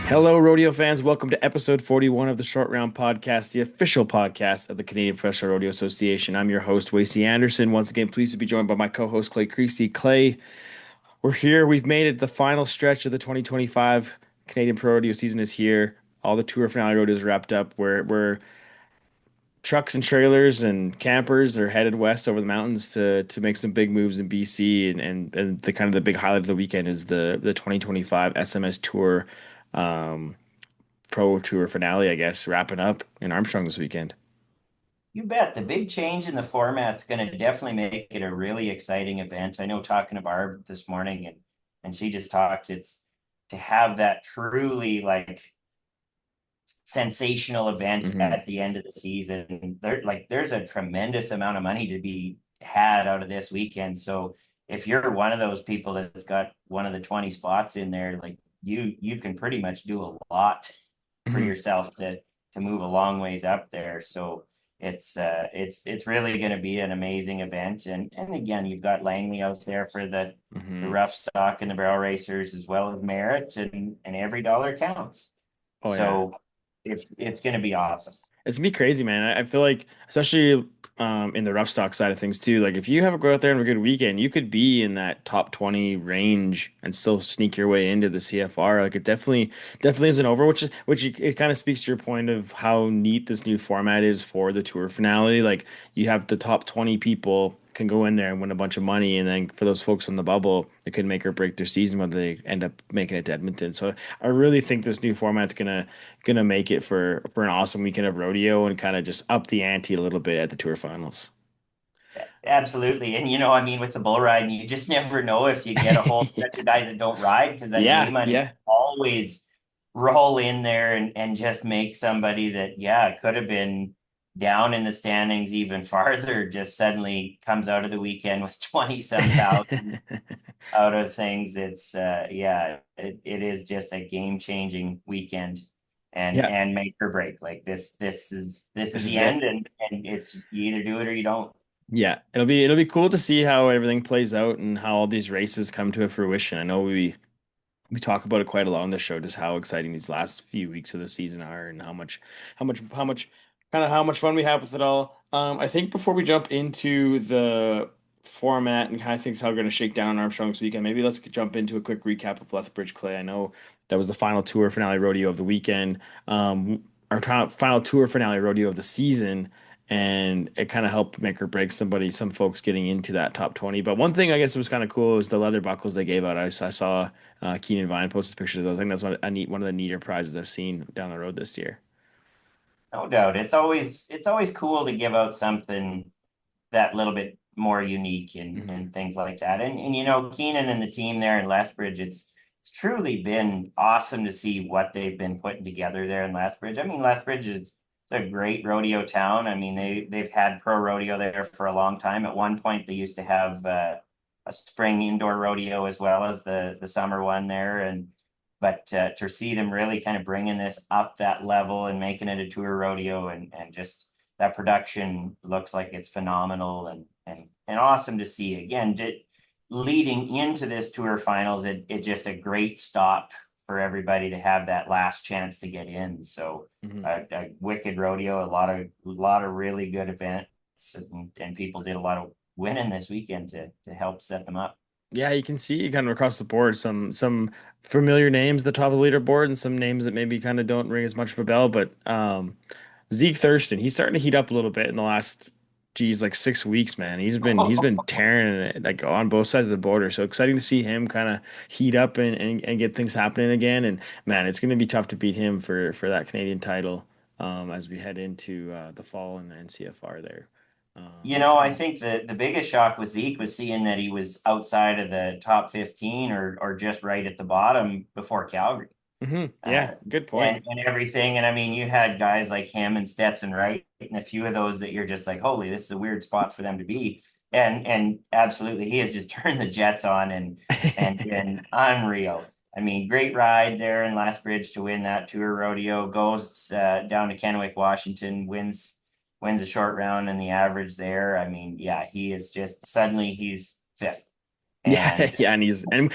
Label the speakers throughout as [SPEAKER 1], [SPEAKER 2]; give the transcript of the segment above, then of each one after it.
[SPEAKER 1] Hello, rodeo fans. Welcome to episode 41 of the Short Round Podcast, the official podcast of the Canadian Professional Rodeo Association. I'm your host, Wacey Anderson. Once again, pleased to be joined by my co host, Clay Creasy. Clay, we're here. We've made it. The final stretch of the 2025 Canadian Pro Rodeo season is here. All the tour finale rodeos wrapped up. We're trucks and trailers and campers are headed west over the mountains to make some big moves in BC and the kind of the big highlight of the weekend is the 2025 SMS Tour Pro Tour finale, I guess, wrapping up in Armstrong this weekend.
[SPEAKER 2] You bet. The big change in the format's going to definitely make it a really exciting event. I know talking to Barb this morning and she just talked, it's to have that truly like sensational event
[SPEAKER 1] Hmm.
[SPEAKER 2] at the end of the season. There's a tremendous amount of money to be had out of this weekend. So if you're one of those people that's got one of the 20 spots in there, like you can pretty much do a lot for
[SPEAKER 1] Hmm.
[SPEAKER 2] yourself to move a long ways up there. So it's really going to be an amazing event. And again, you've got Langley out there for the
[SPEAKER 1] Hmm.
[SPEAKER 2] rough stock and the barrel racers as well as Merritt, and every dollar counts.
[SPEAKER 1] Oh yeah.
[SPEAKER 2] So it's going to be awesome.
[SPEAKER 1] It's gonna be crazy, man. I feel like, especially in the rough stock side of things too. Like if you have a go out there and a good weekend, you could be in that top 20 range and still sneak your way into the CFR. Like it definitely isn't over, it kind of speaks to your point of how neat this new format is for the tour finale. Like you have the top 20 people can go in there and win a bunch of money, and then for those folks on the bubble, it could make or break their season whether they end up making it to Edmonton. So I really think this new format's gonna make it for an awesome weekend of rodeo and kind of just up the ante a little bit at the tour finals.
[SPEAKER 2] Absolutely. And I mean, with the bull riding, you just never know if you get a whole stretch of guys that don't ride because that
[SPEAKER 1] Yeah,
[SPEAKER 2] gate money
[SPEAKER 1] yeah.
[SPEAKER 2] always roll in there and just make somebody that, yeah, could have been down in the standings even farther, just suddenly comes out of the weekend with 20 some thousand out of things. It is just a game changing weekend
[SPEAKER 1] Yeah,
[SPEAKER 2] and make or break. Like this is
[SPEAKER 1] this is
[SPEAKER 2] the
[SPEAKER 1] it.
[SPEAKER 2] end and it's you either do it or you don't.
[SPEAKER 1] Yeah, it'll be cool to see how everything plays out and how all these races come to a fruition. I know we talk about it quite a lot on the show, just how exciting these last few weeks of the season are and how much how much fun we have with it all. I think before we jump into the format and kind of things how we're going to shake down on Armstrong this weekend, maybe let's jump into a quick recap of Lethbridge Clay. I know that was the final tour finale rodeo of the weekend, final tour finale rodeo of the season. And it kind of helped make or break some folks getting into that top 20. But one thing I guess was kind of cool was the leather buckles they gave out. I saw Keenan Vine posted pictures of those. I think that's one of the neater prizes I've seen down the road this year.
[SPEAKER 2] No doubt. It's always cool to give out something that little bit more unique
[SPEAKER 1] Hmm.
[SPEAKER 2] and things like that. And Keenan and the team there in Lethbridge, it's truly been awesome to see what they've been putting together there in Lethbridge. I mean, Lethbridge is a great rodeo town. I mean, they've had pro rodeo there for a long time. At one point, they used to have a spring indoor rodeo as well as the summer one there, but to see them really kind of bringing this up that level and making it a tour rodeo and just that production looks like it's phenomenal and awesome to see. Again, leading into this tour finals, it just a great stop for everybody to have that last chance to get in. So
[SPEAKER 1] Hmm.
[SPEAKER 2] a wicked rodeo, a lot of really good events, and people did a lot of winning this weekend to help set them up.
[SPEAKER 1] Yeah, you can see kind of across the board some familiar names at the top of the leaderboard and some names that maybe kind of don't ring as much of a bell. But Zeke Thurston, he's starting to heat up a little bit in the last, geez, like 6 weeks, man. He's been tearing it like on both sides of the border. So exciting to see him kind of heat up and get things happening again. And man, it's going to be tough to beat him for that Canadian title as we head into the fall and CFR there.
[SPEAKER 2] I think the biggest shock with Zeke was seeing that he was outside of the top 15 or just right at the bottom before Calgary.
[SPEAKER 1] Yeah,
[SPEAKER 2] Uh,
[SPEAKER 1] good point.
[SPEAKER 2] and everything. And I mean, you had guys like him and Stetson Wright, and a few of those that you're just like, holy, this is a weird spot for them to be. And absolutely, he has just turned the Jets on and been unreal. I mean, great ride there in Lethbridge to win that tour rodeo. Goes down to Kennewick, Washington, wins a short round and the average there. I mean, yeah, he is just suddenly he's fifth
[SPEAKER 1] Yeah, yeah, and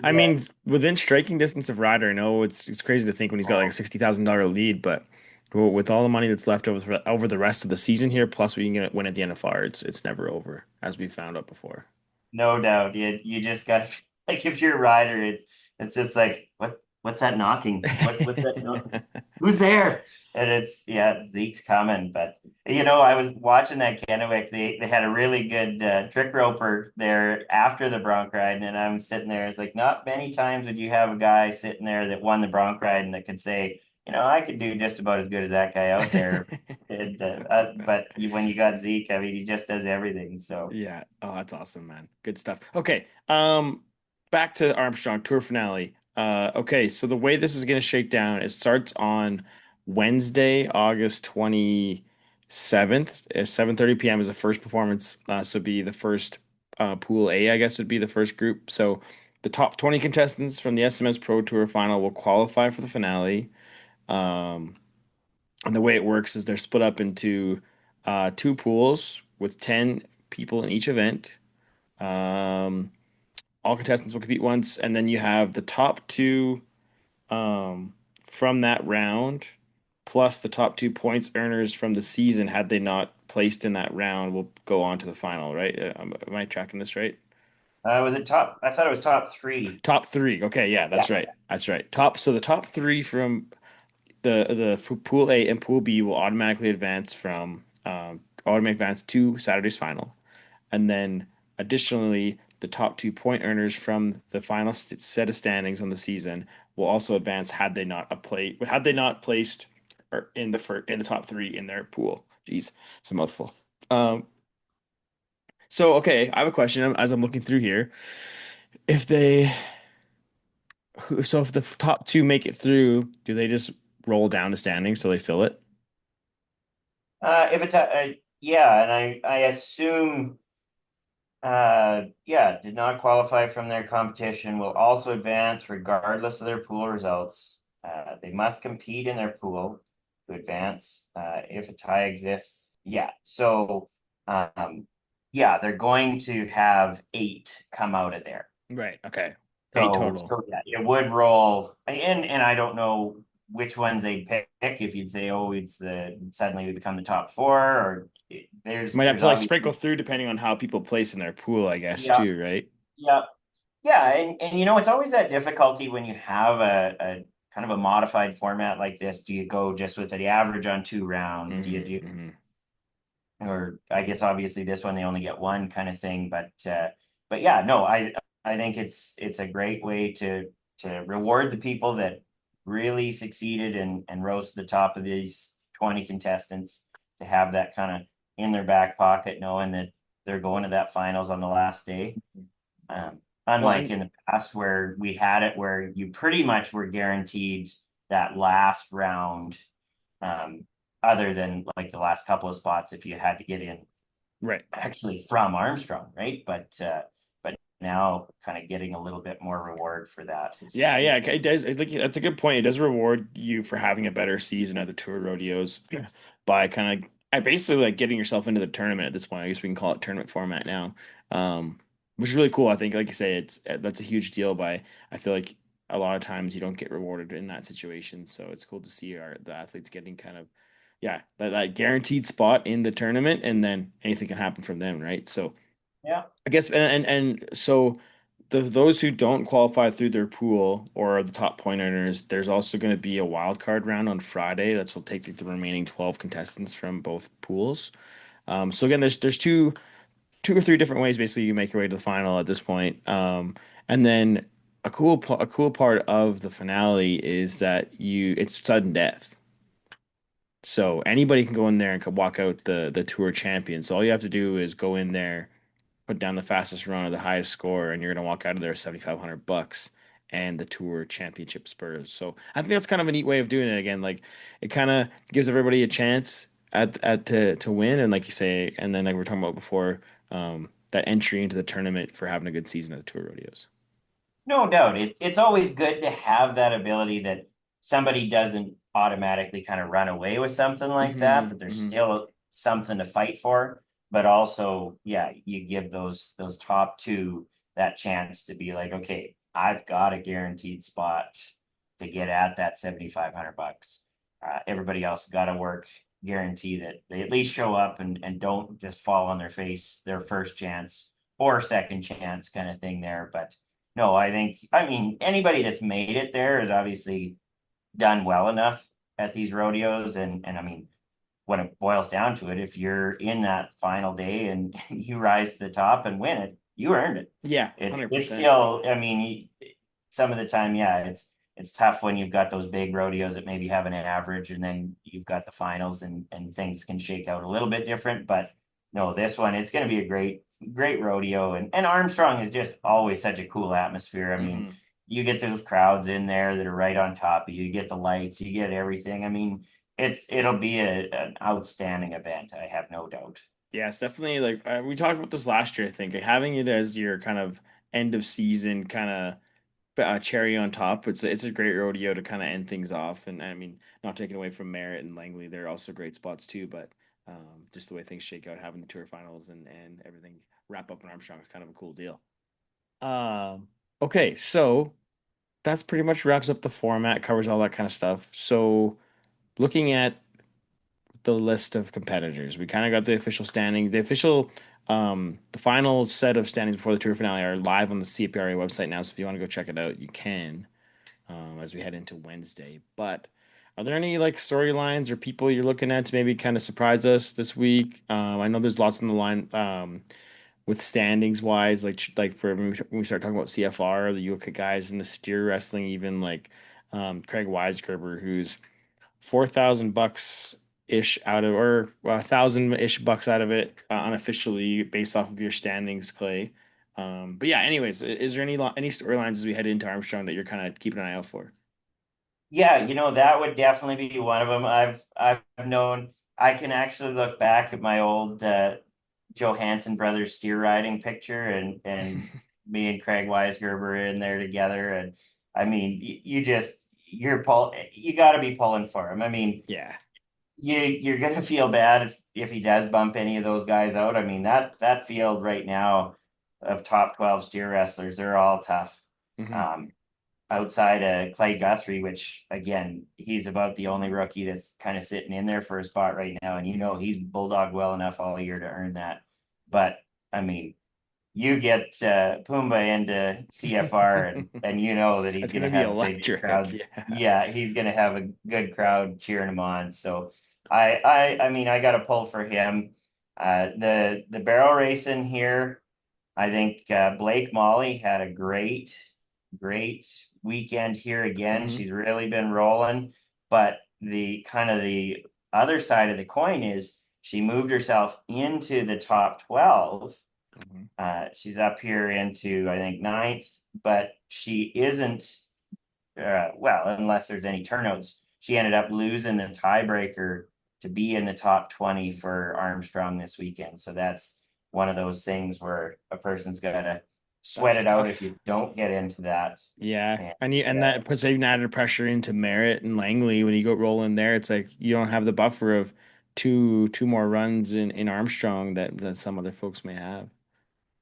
[SPEAKER 1] I
[SPEAKER 2] yeah,
[SPEAKER 1] mean within striking distance of Ryder, I know it's crazy to think when he's got like a $60,000 lead, but with all the money that's left over the rest of the season here, plus we can get win at the NFR, it's never over, as we found out before.
[SPEAKER 2] no doubt. You just got like if you're a rider, it's just like what's that knocking? What's that knock? Who's there? And it's yeah, Zeke's coming. But I was watching that Kennewick. They had a really good trick roper there after the bronc ride, and I'm sitting there. It's like not many times would you have a guy sitting there that won the bronc ride and that could say, I could do just about as good as that guy out there. But when you got Zeke, I mean, he just does everything. So.
[SPEAKER 1] Yeah. Oh, that's awesome, man. Good stuff. Okay. Back to Armstrong Tour finale. Okay, so the way this is gonna shake down, it starts on Wednesday, August 27th. 7:30 p.m. is the first performance. So it'd be the first pool A, I guess would be the first group. So the top 20 contestants from the SMS Pro Tour final will qualify for the finale. Um, and the way it works is they're split up into two pools with 10 people in each event. Um, all contestants will compete once, and then you have the top two um, from that round, plus the top 2 points earners from the season, had they not placed in that round, will go on to the final, right? Am I tracking this right?
[SPEAKER 2] Was it top? I thought it was top three.
[SPEAKER 1] Top three. Okay, yeah,
[SPEAKER 2] Yeah.
[SPEAKER 1] that's right. That's right. So the top three from the pool A and pool B will automatic advance to Saturday's final. And then additionally, the top 2 point earners from the final set of standings on the season will also advance had they not placed in the top three in their pool. Jeez, it's a mouthful. Um, so okay, I have a question as I'm looking through here. If they if the top two make it through, do they just roll down the standings so they fill it?
[SPEAKER 2] If it's yeah, and I assume yeah, did not qualify from their competition will also advance regardless of their pool results. They must compete in their pool to advance. If a tie exists, yeah. So yeah, they're going to have eight come out of there.
[SPEAKER 1] Right. Okay. Eight
[SPEAKER 2] So,
[SPEAKER 1] total.
[SPEAKER 2] so yeah, it would roll, and I don't know which ones they'd pick. If you'd say, oh, it's suddenly we become the top four, or
[SPEAKER 1] Might have
[SPEAKER 2] there's
[SPEAKER 1] to like sprinkle
[SPEAKER 2] obviously
[SPEAKER 1] through depending on how people place in their pool, I guess,
[SPEAKER 2] yeah,
[SPEAKER 1] too, right?
[SPEAKER 2] yeah, yeah, and it's always that difficulty when you have a kind of a modified format like this. Do you go just with the average on 2 rounds? Do you
[SPEAKER 1] Hmm
[SPEAKER 2] do,
[SPEAKER 1] hmm
[SPEAKER 2] or I guess obviously this one they only get one kind of thing, but yeah, no, I think it's a great way to reward the people that really succeeded and rose to the top of these 20 contestants to have that kind of in their back pocket, knowing that they're going to that finals on the last day.
[SPEAKER 1] Well,
[SPEAKER 2] Unlike
[SPEAKER 1] and
[SPEAKER 2] in the past where we had it where you pretty much were guaranteed that last round, um, other than like the last couple of spots if you had to get in
[SPEAKER 1] right.
[SPEAKER 2] actually from Armstrong, right? But now kind of getting a little bit more reward for that
[SPEAKER 1] Yeah,
[SPEAKER 2] is
[SPEAKER 1] yeah, it does. Like that's a good point. It does reward you for having a better season at the tour rodeos by kind of I basically like getting yourself into the tournament at this point. I guess we can call it tournament format now, which is really cool. I think, like you say, that's a huge deal. I feel like a lot of times you don't get rewarded in that situation, so it's cool to see the athletes getting kind of yeah that guaranteed spot in the tournament, and then anything can happen from them, right? So.
[SPEAKER 2] yeah.
[SPEAKER 1] I guess and so those who don't qualify through their pool or are the top point earners, there's also going to be a wild card round on Friday that will take the remaining 12 contestants from both pools. So again, there's two or three different ways basically you make your way to the final at this point. And then a cool part of the finale is that it's sudden death. So anybody can go in there and could walk out the tour champion. So all you have to do is go in there, put down the fastest run or the highest score, and you're gonna walk out of there with $7,500 and the tour championship spurs. So I think that's kind of a neat way of doing it. Again, like it kind of gives everybody a chance at to win, and like you say, and then like we were talking about before, that entry into the tournament for having a good season at the tour rodeos.
[SPEAKER 2] No doubt. It's always good to have that ability that somebody doesn't automatically kind of run away with something like that, that there's
[SPEAKER 1] Hmm
[SPEAKER 2] still something to fight for. But also, yeah, you give those top two that chance to be like, okay, I've got a guaranteed spot to get at that $7,500. Everybody else got to work, guarantee that they at least show up and don't just fall on their face their first chance or second chance kind of thing there. But no, I mean, anybody that's made it there has obviously done well enough at these rodeos. And I mean, when it boils down to it, if you're in that final day and you rise to the top and win it, you earned it.
[SPEAKER 1] Yeah,
[SPEAKER 2] It's
[SPEAKER 1] 100%.
[SPEAKER 2] still, I mean, some of the time, yeah, it's tough when you've got those big rodeos that maybe have an average, and then you've got the finals, and things can shake out a little bit different. But no, this one, it's going to be a great rodeo, and Armstrong is just always such a cool atmosphere. I mean,
[SPEAKER 1] Hmm.
[SPEAKER 2] you get those crowds in there that are right on top of you. You get the lights, you get everything. I mean, it'll be an outstanding event. I have no doubt.
[SPEAKER 1] Yeah, it's definitely like we talked about this last year. I think like, having it as your kind of end of season kind of cherry on top. It's a great rodeo to kind of end things off. And I mean, not taking away from Merritt and Langley, they're also great spots too. But just the way things shake out, having the tour finals and everything wrap up in Armstrong is kind of a cool deal. Um, okay, so that's pretty much wraps up the format, covers all that kind of stuff. So looking at the list of competitors, we kind of got the official standing, the final set of standings before the tour finale are live on the CPRA website now. So if you want to go check it out, you can. As we head into Wednesday. But are there any like storylines or people you're looking at to maybe kind of surprise us this week? I know there's lots on the line with standings wise, like for when we start talking about CFR, you look at guys in the steer wrestling, even like Craig Weisgerber, who's $4,000 ish out of, or well, 1,000 ish bucks out of it unofficially based off of your standings, Clay. But yeah, anyways, is there any storylines as we head into Armstrong that you're kind of keeping an eye out for?
[SPEAKER 2] Yeah, that would definitely be one of them. I've known I can actually look back at my old Johansson brothers steer riding picture, and me and Craig Weisgerber in there together. And I mean, you got to be pulling for him. I mean,
[SPEAKER 1] Yeah.
[SPEAKER 2] you're gonna feel bad if he does bump any of those guys out. I mean, that field right now of top 12 steer wrestlers, they're all tough.
[SPEAKER 1] Hmm.
[SPEAKER 2] Um, Outside of Clay Guthrie, which again, he's about the only rookie that's kind of sitting in there for a spot right now. And he's bulldog well enough all year to earn that. But I mean, you get Pumbaa into CFR, and you know that he's
[SPEAKER 1] That's
[SPEAKER 2] going to
[SPEAKER 1] gonna be
[SPEAKER 2] have big
[SPEAKER 1] electric.
[SPEAKER 2] crowds.
[SPEAKER 1] Yeah.
[SPEAKER 2] Yeah, he's going to have a good crowd cheering him on. So I mean, I got to pull for him. The barrel racing here, I think Blake Molly had a great weekend here again.
[SPEAKER 1] Hmm.
[SPEAKER 2] She's really been rolling, but the kind of the other side of the coin is she moved herself into the top 12.
[SPEAKER 1] Hmm.
[SPEAKER 2] She's up here into, I think, ninth, but she isn't, well, unless there's any turnouts. She ended up losing the tiebreaker to be in the top 20 for Armstrong this weekend. So that's one of those things where a person's got to sweat
[SPEAKER 1] That's
[SPEAKER 2] it out if
[SPEAKER 1] tough.
[SPEAKER 2] you don't get into that.
[SPEAKER 1] Yeah,
[SPEAKER 2] And
[SPEAKER 1] and that puts even added pressure into Merritt and Langley when you go rolling there. It's like you don't have the buffer of two more runs in Armstrong that some other folks may have.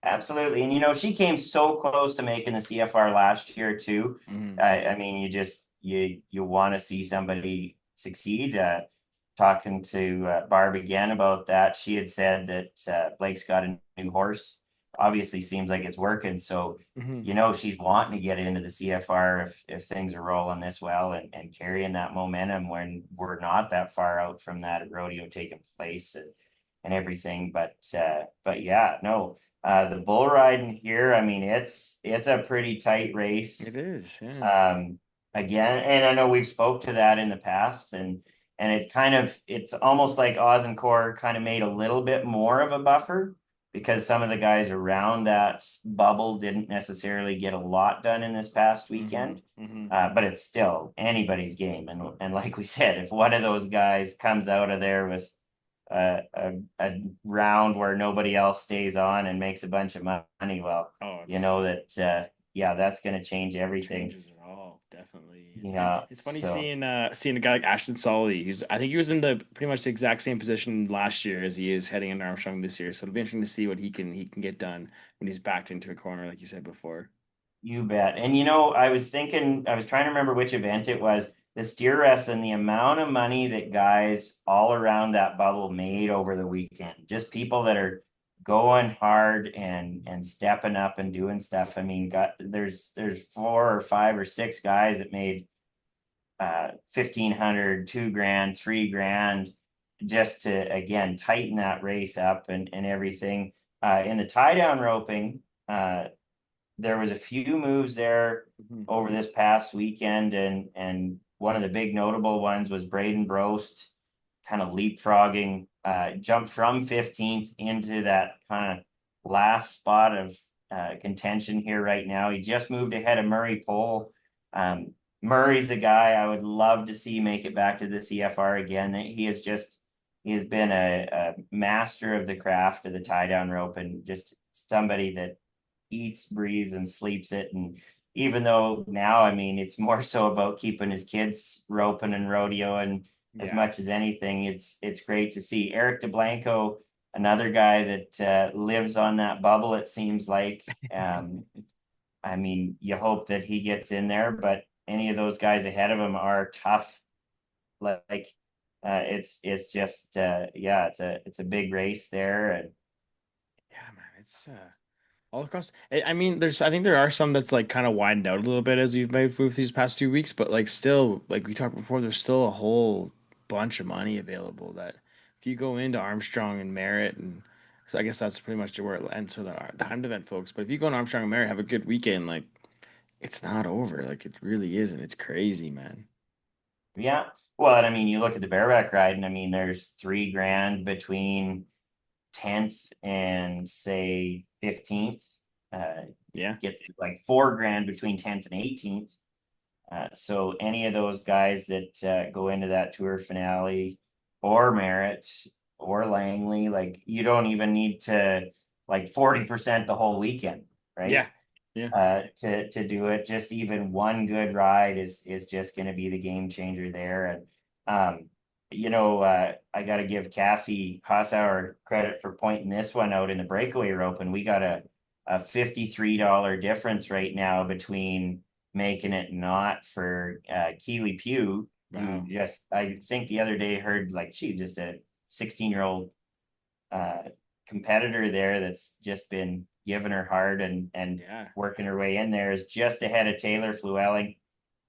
[SPEAKER 2] absolutely. And she came so close to making the CFR last year too.
[SPEAKER 1] Hmm.
[SPEAKER 2] I mean, you want to see somebody succeed. Talking to Barb again about that, she had said that Blake's got a new horse. Obviously, seems like it's working. So,
[SPEAKER 1] Hmm.
[SPEAKER 2] she's wanting to get into the CFR if things are rolling this well, and carrying that momentum when we're not that far out from that rodeo taking place, and everything. But yeah, no, the bull riding here, I mean, it's a pretty tight race.
[SPEAKER 1] It is, yeah.
[SPEAKER 2] Um, Again, and I know we've spoke to that in the past, and it's almost like Oz and Core kind of made a little bit more of a buffer because some of the guys around that bubble didn't necessarily get a lot done in this past
[SPEAKER 1] Hmm.
[SPEAKER 2] weekend.
[SPEAKER 1] Hmm.
[SPEAKER 2] But it's still anybody's game, and like we said, if one of those guys comes out of there with a round where nobody else stays on and makes a bunch of money, well,
[SPEAKER 1] Oh,
[SPEAKER 2] you
[SPEAKER 1] it's
[SPEAKER 2] know that yeah, that's going to change everything.
[SPEAKER 1] Changes it all, definitely. And
[SPEAKER 2] Yeah.
[SPEAKER 1] it's funny
[SPEAKER 2] So
[SPEAKER 1] seeing a guy like Ashton Solly. I think he was in the pretty much the exact same position last year as he is heading into Armstrong this year. So it'll be interesting to see what he can get done when he's backed into a corner, like you said before.
[SPEAKER 2] you bet. And I was thinking, I was trying to remember which event it was. The steer wrestling, the amount of money that guys all around that bubble made over the weekend, just people that are going hard and stepping up and doing stuff. I mean, there's 4 or 5 or 6 guys that made 1,500, 2 grand, 3 grand, just to again tighten that race up and everything. In the tie down roping, there was a few moves there
[SPEAKER 1] Mhm.
[SPEAKER 2] over this past weekend, and one of the big notable ones was Braden Brost kind of leapfrogging, jumped from 15th into that kind of last spot of contention here right now. He just moved ahead of Murray Pole. Murray's the guy I would love to see make it back to the CFR again. He has been a master of the craft of the tie down rope, and just somebody that eats, breathes, and sleeps it. And even though now, I mean, it's more so about keeping his kids roping and rodeoing as
[SPEAKER 1] Yeah.
[SPEAKER 2] much as anything. It's great to see Eric DeBlanco, another guy that lives on that bubble. It seems like. I mean, you hope that he gets in there, but any of those guys ahead of him are tough. Like, it's just yeah, it's a big race there, and
[SPEAKER 1] Yeah, man, it's all across. I mean, I think there are some that's like kind of widened out a little bit as we've moved these past 2 weeks, but like still, like we talked before, there's still a whole bunch of money available that if you go into Armstrong and Merritt, and so I guess that's pretty much where it ends for the timed event folks. But if you go in Armstrong and Merritt, have a good weekend, like it's not over. Like it really isn't. It's crazy, man.
[SPEAKER 2] yeah. Well, and I mean, you look at the bareback ride, and I mean, there's 3 grand between 10th and say 15th.
[SPEAKER 1] Yeah.
[SPEAKER 2] Gets like 4 grand between 10th and 18th. So any of those guys that go into that tour finale, or Merritt, or Langley, like you don't even need to like 40% the whole weekend,
[SPEAKER 1] Yeah.
[SPEAKER 2] right?
[SPEAKER 1] Yeah.
[SPEAKER 2] To do it. Just even one good ride is just going to be the game changer there. And I got to give Cassie Hassauer credit for pointing this one out in the breakaway rope, and we got a $53 difference right now between making it not for Keely Pugh, who
[SPEAKER 1] Wow.
[SPEAKER 2] just I think the other day heard like she just a 16-year-old uh, competitor there that's just been giving her heart and
[SPEAKER 1] Yeah.
[SPEAKER 2] working her way in there, is just ahead of Taylor Fluelling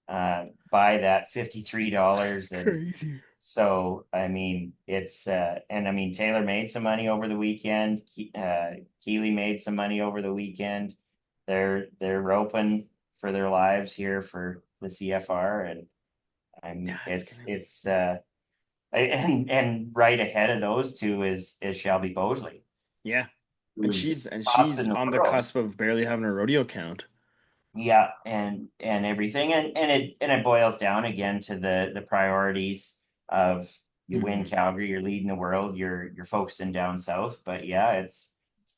[SPEAKER 2] by that $53. And
[SPEAKER 1] Crazy.
[SPEAKER 2] so I mean it's and I mean Taylor made some money over the weekend. Keely made some money over the weekend. They're roping for their lives here for the CFR, and
[SPEAKER 1] Yeah,
[SPEAKER 2] I'm
[SPEAKER 1] it's gonna be.
[SPEAKER 2] it's and right ahead of those two is Shelby Bosley,
[SPEAKER 1] Yeah. And she's
[SPEAKER 2] who's
[SPEAKER 1] and
[SPEAKER 2] tops
[SPEAKER 1] she's
[SPEAKER 2] in the
[SPEAKER 1] on the
[SPEAKER 2] world.
[SPEAKER 1] cusp of barely having a rodeo count.
[SPEAKER 2] Yeah, and everything, and it boils down again to the priorities of you win
[SPEAKER 1] Hmm.
[SPEAKER 2] Calgary, you're leading the world, you're focusing down south. But yeah, it's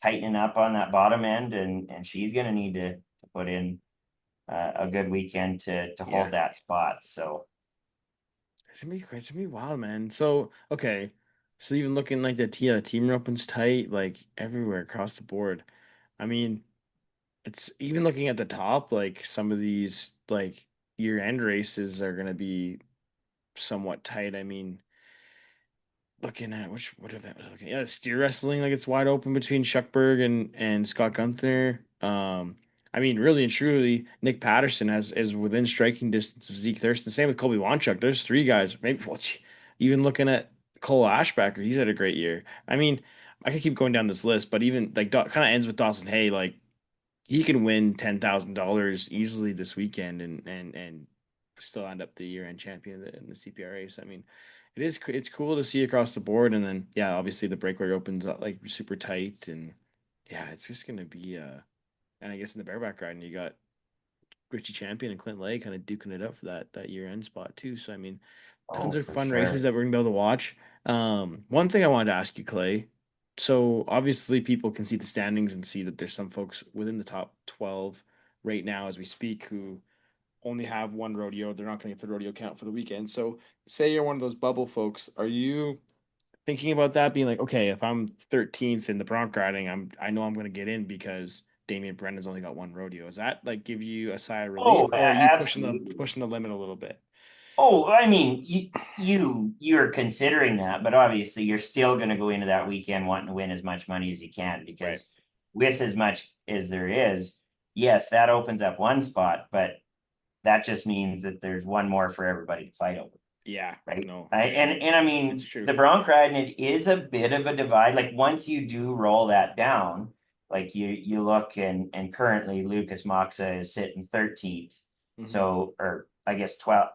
[SPEAKER 2] tightening up on that bottom end, and she's gonna need to put in a good weekend to
[SPEAKER 1] Yeah.
[SPEAKER 2] hold that spot. So
[SPEAKER 1] It's gonna be wild, man. So okay, so even looking like the team opens tight, like everywhere across the board. I mean, it's even looking at the top, like some of these like year-end races are gonna be somewhat tight. I mean, looking at what event was I looking at? Yeah, steer wrestling, like it's wide open between Shuckburg and Scott Gunther. I mean, really and truly, Nick Patterson is within striking distance of Zeke Thurston. Same with Colby Wanchuk. There's three guys. Maybe well, even looking at Cole Ashbacker, he's had a great year. I mean, I could keep going down this list, but even like kind of ends with Dawson Hay. Like he can win $10,000 easily this weekend and still end up the year-end champion in the CPRA. So I mean, it's cool to see across the board, and then yeah, obviously the breakaway opens up like super tight, and yeah, it's just gonna be and I guess in the bareback riding you got Richie Champion and Clint Lay kind of duking it up for that year-end spot too. So I mean,
[SPEAKER 2] oh,
[SPEAKER 1] tons of
[SPEAKER 2] for
[SPEAKER 1] fun races
[SPEAKER 2] sure.
[SPEAKER 1] that we're gonna be able to watch. One thing I wanted to ask you, Clay. So obviously people can see the standings and see that there's some folks within the top 12 right now as we speak who only have one rodeo. They're not going to get the rodeo count for the weekend. So, say you're one of those bubble folks, are you thinking about that being like, okay, if I'm 13th in the bronc riding, I know I'm going to get in because Damian Brennan's only got one rodeo. Is that like give you a sigh of
[SPEAKER 2] Oh,
[SPEAKER 1] relief, or are you
[SPEAKER 2] absolutely.
[SPEAKER 1] pushing the limit a little bit?
[SPEAKER 2] Oh, I mean, you're considering that, but obviously you're still going to go into that weekend wanting to win as much money as you can
[SPEAKER 1] Right.
[SPEAKER 2] because with as much as there is, yes, that opens up one spot, but that just means that there's one more for everybody to fight over,
[SPEAKER 1] Yeah,
[SPEAKER 2] right?
[SPEAKER 1] no,
[SPEAKER 2] I,
[SPEAKER 1] for
[SPEAKER 2] and
[SPEAKER 1] sure.
[SPEAKER 2] and I
[SPEAKER 1] It's
[SPEAKER 2] mean,
[SPEAKER 1] true.
[SPEAKER 2] the bronc riding it is a bit of a divide. Like once you do roll that down, like you look and currently Lucas Moxa is sitting 13th,
[SPEAKER 1] Hmm.
[SPEAKER 2] so or I guess 12th.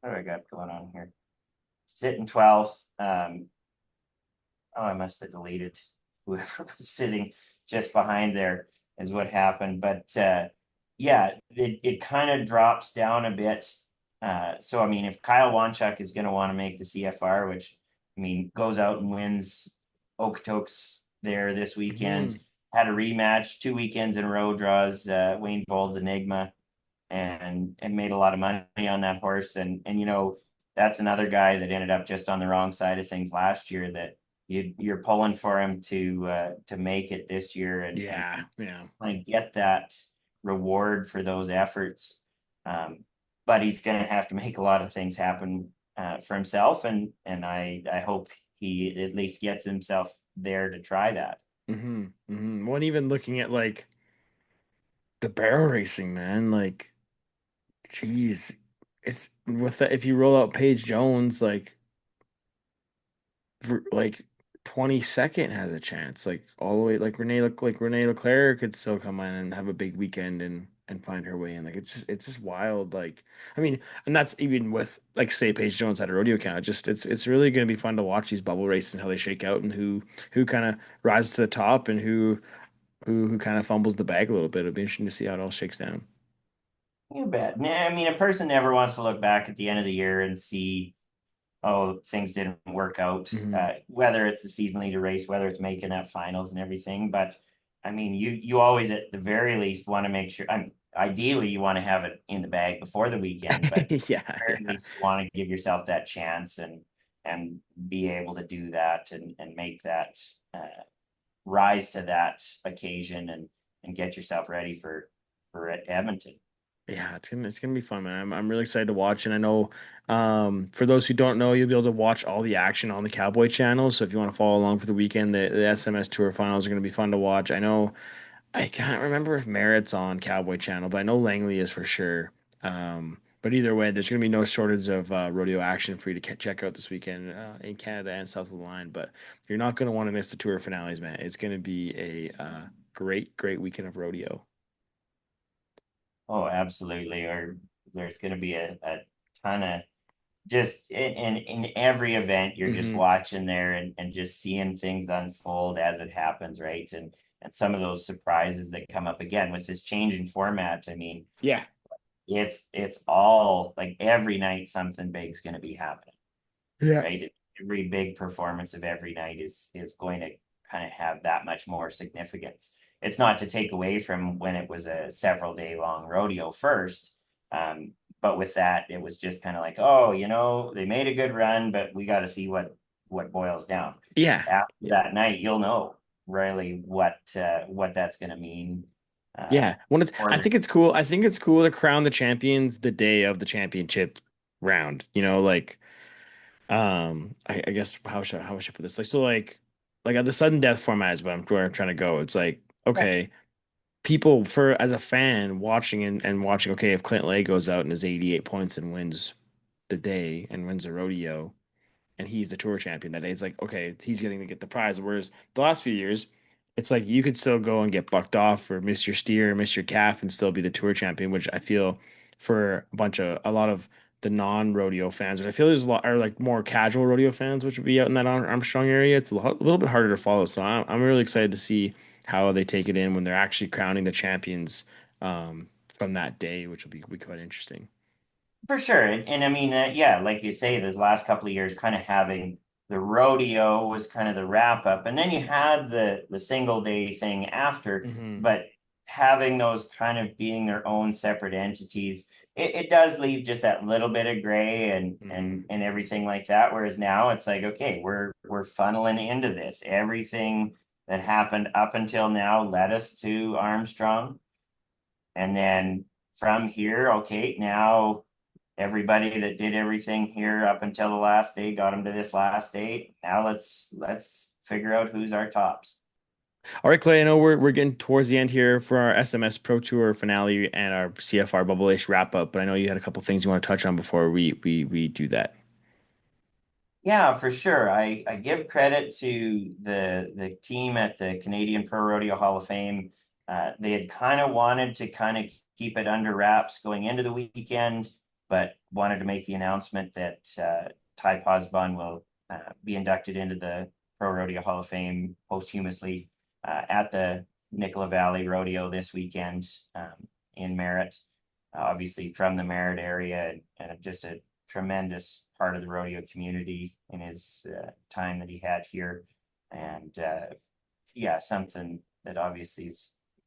[SPEAKER 2] What do I got going on here? Sitting 12th. Oh, I must have deleted whoever was sitting just behind there is what happened. But yeah, it kind of drops down a bit. So I mean, if Kyle Wanchuk is going to want to make the CFR, which I mean goes out and wins Okotoks there this weekend,
[SPEAKER 1] Hmm.
[SPEAKER 2] had a rematch 2 weekends in a row, draws Wayne Bold's Enigma, and made a lot of money on that horse. And you know that's another guy that ended up just on the wrong side of things last year. That you're pulling for him to make it this year and
[SPEAKER 1] Yeah, yeah.
[SPEAKER 2] kind of get that reward for those efforts. Um, but he's going to have to make a lot of things happen for himself, and I hope he at least gets himself there to try that.
[SPEAKER 1] Hmm. Hmm. Well, and even looking at like the barrel racing, man, like, geez, it's with that if you roll out Paige Jones, like 22nd has a chance. Like all the way like Renee Leclerc could still come in and have a big weekend and find her way in. Like it's just wild. Like I mean, and that's even with like say Paige Jones had a rodeo count. It's really gonna be fun to watch these bubble races and how they shake out and who kind of rises to the top and who kind of fumbles the bag a little bit. It'll be interesting to see how it all shakes down.
[SPEAKER 2] You bet. I mean, a person never wants to look back at the end of the year and see, oh, things didn't work out,
[SPEAKER 1] Hmm.
[SPEAKER 2] whether it's the season leader race, whether it's making that finals and everything. But I mean, you always at the very least want to make sure. I mean, ideally, you want to have it in the bag before the weekend, but
[SPEAKER 1] Yeah,
[SPEAKER 2] at
[SPEAKER 1] yeah.
[SPEAKER 2] least you want to give yourself that chance and be able to do that and make that rise to that occasion and get yourself ready for Edmonton.
[SPEAKER 1] Yeah, it's gonna be fun, man. I'm really excited to watch, and I know for those who don't know, you'll be able to watch all the action on the Cowboy channel. So if you want to follow along for the weekend, the SMS Tour finals are gonna be fun to watch. I know I can't remember if Merritt's on Cowboy channel, but I know Langley is for sure. But either way, there's gonna be no shortage of rodeo action for you to check out this weekend in Canada and south of the line. But you're not gonna want to miss the tour finales, man. It's gonna be a great weekend of rodeo.
[SPEAKER 2] Oh, absolutely. Or there's going to be a ton of just in every event, you're just
[SPEAKER 1] Hmm.
[SPEAKER 2] watching there and just seeing things unfold as it happens, right? And some of those surprises that come up again with this change in format. I mean,
[SPEAKER 1] Yeah.
[SPEAKER 2] it's all like every night something big's going to be happening,
[SPEAKER 1] Yeah.
[SPEAKER 2] right? Every big performance of every night is going to kind of have that much more significance. It's not to take away from when it was a several day long rodeo first, um, but with that, it was just kind of like, oh, you know, they made a good run, but we got to see what boils down.
[SPEAKER 1] Yeah.
[SPEAKER 2] After
[SPEAKER 1] Yeah.
[SPEAKER 2] that night, you'll know really what that's going to mean. Uh,
[SPEAKER 1] Yeah. When it's
[SPEAKER 2] for
[SPEAKER 1] I
[SPEAKER 2] the
[SPEAKER 1] think it's cool. I think it's cool to crown the champions the day of the championship round. Like I guess how should I put this? Like so like the sudden death format is where I'm trying to go. It's like,
[SPEAKER 2] yeah,
[SPEAKER 1] okay, people for as a fan watching and watching, okay, if Clint Lay goes out and is 88 points and wins the day and wins the rodeo, and he's the tour champion that day. It's like, okay, he's getting to get the prize. Whereas the last few years, it's like you could still go and get bucked off or miss your steer or miss your calf and still be the tour champion, which I feel for a lot of the non-rodeo fans, which I feel there's a lot are like more casual rodeo fans, which would be out in that Armstrong area. It's a little bit harder to follow. So I'm really excited to see how they take it in when they're actually crowning the champions from that day, which will be quite interesting.
[SPEAKER 2] for sure. And I mean, yeah, like you say, this last couple of years, kind of having the rodeo was kind of the wrap up, and then you had the single day thing after.
[SPEAKER 1] Hmm.
[SPEAKER 2] But having those kind of being their own separate entities, it does leave just that little bit of gray and
[SPEAKER 1] Hmm.
[SPEAKER 2] everything like that. Whereas now it's like, okay, we're funneling into this. Everything that happened up until now led us to Armstrong. And then from here, okay, now everybody that did everything here up until the last day got them to this last date. Now let's figure out who's our tops.
[SPEAKER 1] All right, Clay, I know we're getting towards the end here for our SMS Pro Tour finale and our CFR Bubble Ace wrap up, but I know you had a couple things you want to touch on before we do that.
[SPEAKER 2] Yeah, for sure. I give credit to the team at the Canadian Pro Rodeo Hall of Fame. They had kind of wanted to kind of keep it under wraps going into the weekend, but wanted to make the announcement that Ty Posbon will be inducted into the Pro Rodeo Hall of Fame posthumously at the Nicola Valley Rodeo this weekend in Merritt. Obviously from the Merritt area and just a tremendous part of the rodeo community in his time that he had here. And yeah, something that obviously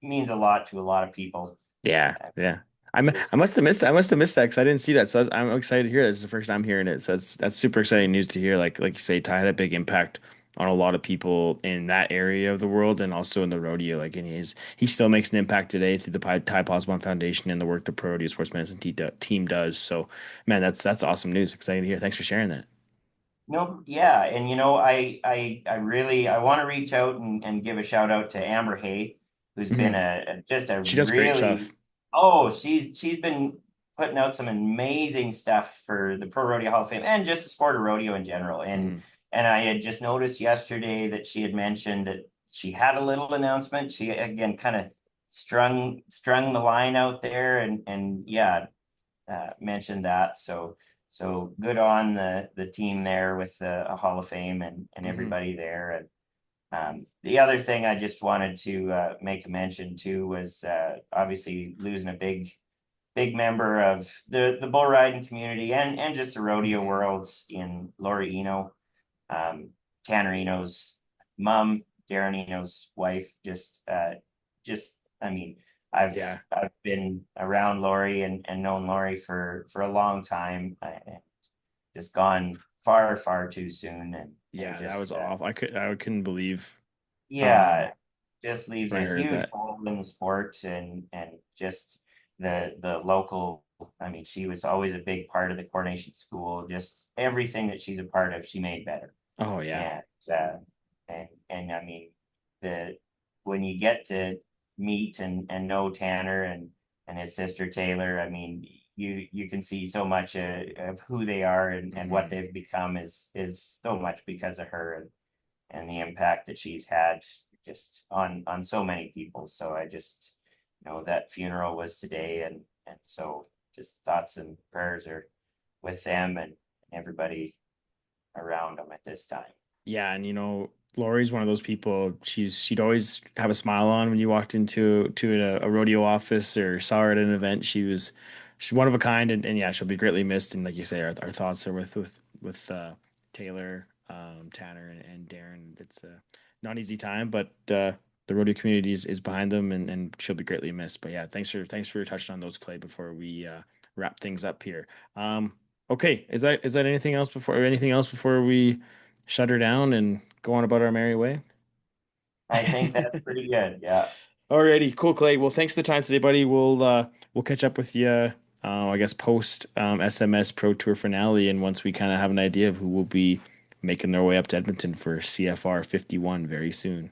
[SPEAKER 2] means a lot to a lot of people.
[SPEAKER 1] Yeah,
[SPEAKER 2] Uh,
[SPEAKER 1] yeah.
[SPEAKER 2] just
[SPEAKER 1] I must have missed that. I must have missed that because I didn't see that. So I'm excited to hear that. This is the first time hearing it. So that's super exciting news to hear. Like you say, Ty had a big impact on a lot of people in that area of the world and also in the rodeo. Like, and he still makes an impact today through the Ty Posbon Foundation and the work the Pro Rodeo Sports Medicine team does. So, man, that's awesome news. Exciting to hear. Thanks for sharing that.
[SPEAKER 2] No, yeah, and I really I want to reach out and give a shout out to Amber Hay, who's been
[SPEAKER 1] Hmm.
[SPEAKER 2] just a
[SPEAKER 1] She does great stuff.
[SPEAKER 2] really she's been putting out some amazing stuff for the Pro Rodeo Hall of Fame and just the sport of rodeo in general.
[SPEAKER 1] Hmm.
[SPEAKER 2] And I had just noticed yesterday that she had mentioned that she had a little announcement. She again kind of strung the line out there and yeah, mentioned that. So good on the team there with a Hall of Fame and
[SPEAKER 1] Hmm.
[SPEAKER 2] everybody there. And the other thing I just wanted to make a mention to was obviously losing a big member of the bull riding community and just the rodeo
[SPEAKER 1] Hmm.
[SPEAKER 2] world in Lori Eno, um, Tanner Eno's mom, Darren Eno's wife. Just I mean,
[SPEAKER 1] Yeah.
[SPEAKER 2] I've been around Lori and known Lori for a long time. Just gone far too soon, and
[SPEAKER 1] Yeah, that
[SPEAKER 2] just
[SPEAKER 1] was awful. I couldn't believe um
[SPEAKER 2] yeah, just leaves
[SPEAKER 1] when I
[SPEAKER 2] a
[SPEAKER 1] heard
[SPEAKER 2] huge
[SPEAKER 1] that.
[SPEAKER 2] hole in the sport and just the local. I mean, she was always a big part of the coordination school. Just everything that she's a part of, she made better.
[SPEAKER 1] Oh yeah.
[SPEAKER 2] And and I mean the when you get to meet and know Tanner and his sister Taylor, I mean you can see so much of who they are and what
[SPEAKER 1] Hmm.
[SPEAKER 2] they've become is so much because of her and the impact that she's had just on so many people. So I just that funeral was today and so just thoughts and prayers are with them and everybody around them at this time.
[SPEAKER 1] Yeah, and Lori's one of those people. She'd always have a smile on when you walked into a rodeo office or saw her at an event. She's one of a kind, and yeah, she'll be greatly missed. And like you say, our thoughts are with Taylor, Tanner, and Darren. It's not an easy time, but the rodeo community is behind them, and she'll be greatly missed. But yeah, thanks for touching on those, Clay. Before we wrap things up here. Okay, is that anything else before we shut her down and go on about our merry way?
[SPEAKER 2] I think that's pretty good. Yeah.
[SPEAKER 1] Alrighty, cool, Clay. Well, thanks for the time today, buddy. We'll catch up with you. I guess post SMS Pro Tour finale, and once we kind of have an idea of who will be making their way up to Edmonton for CFR 51 very soon.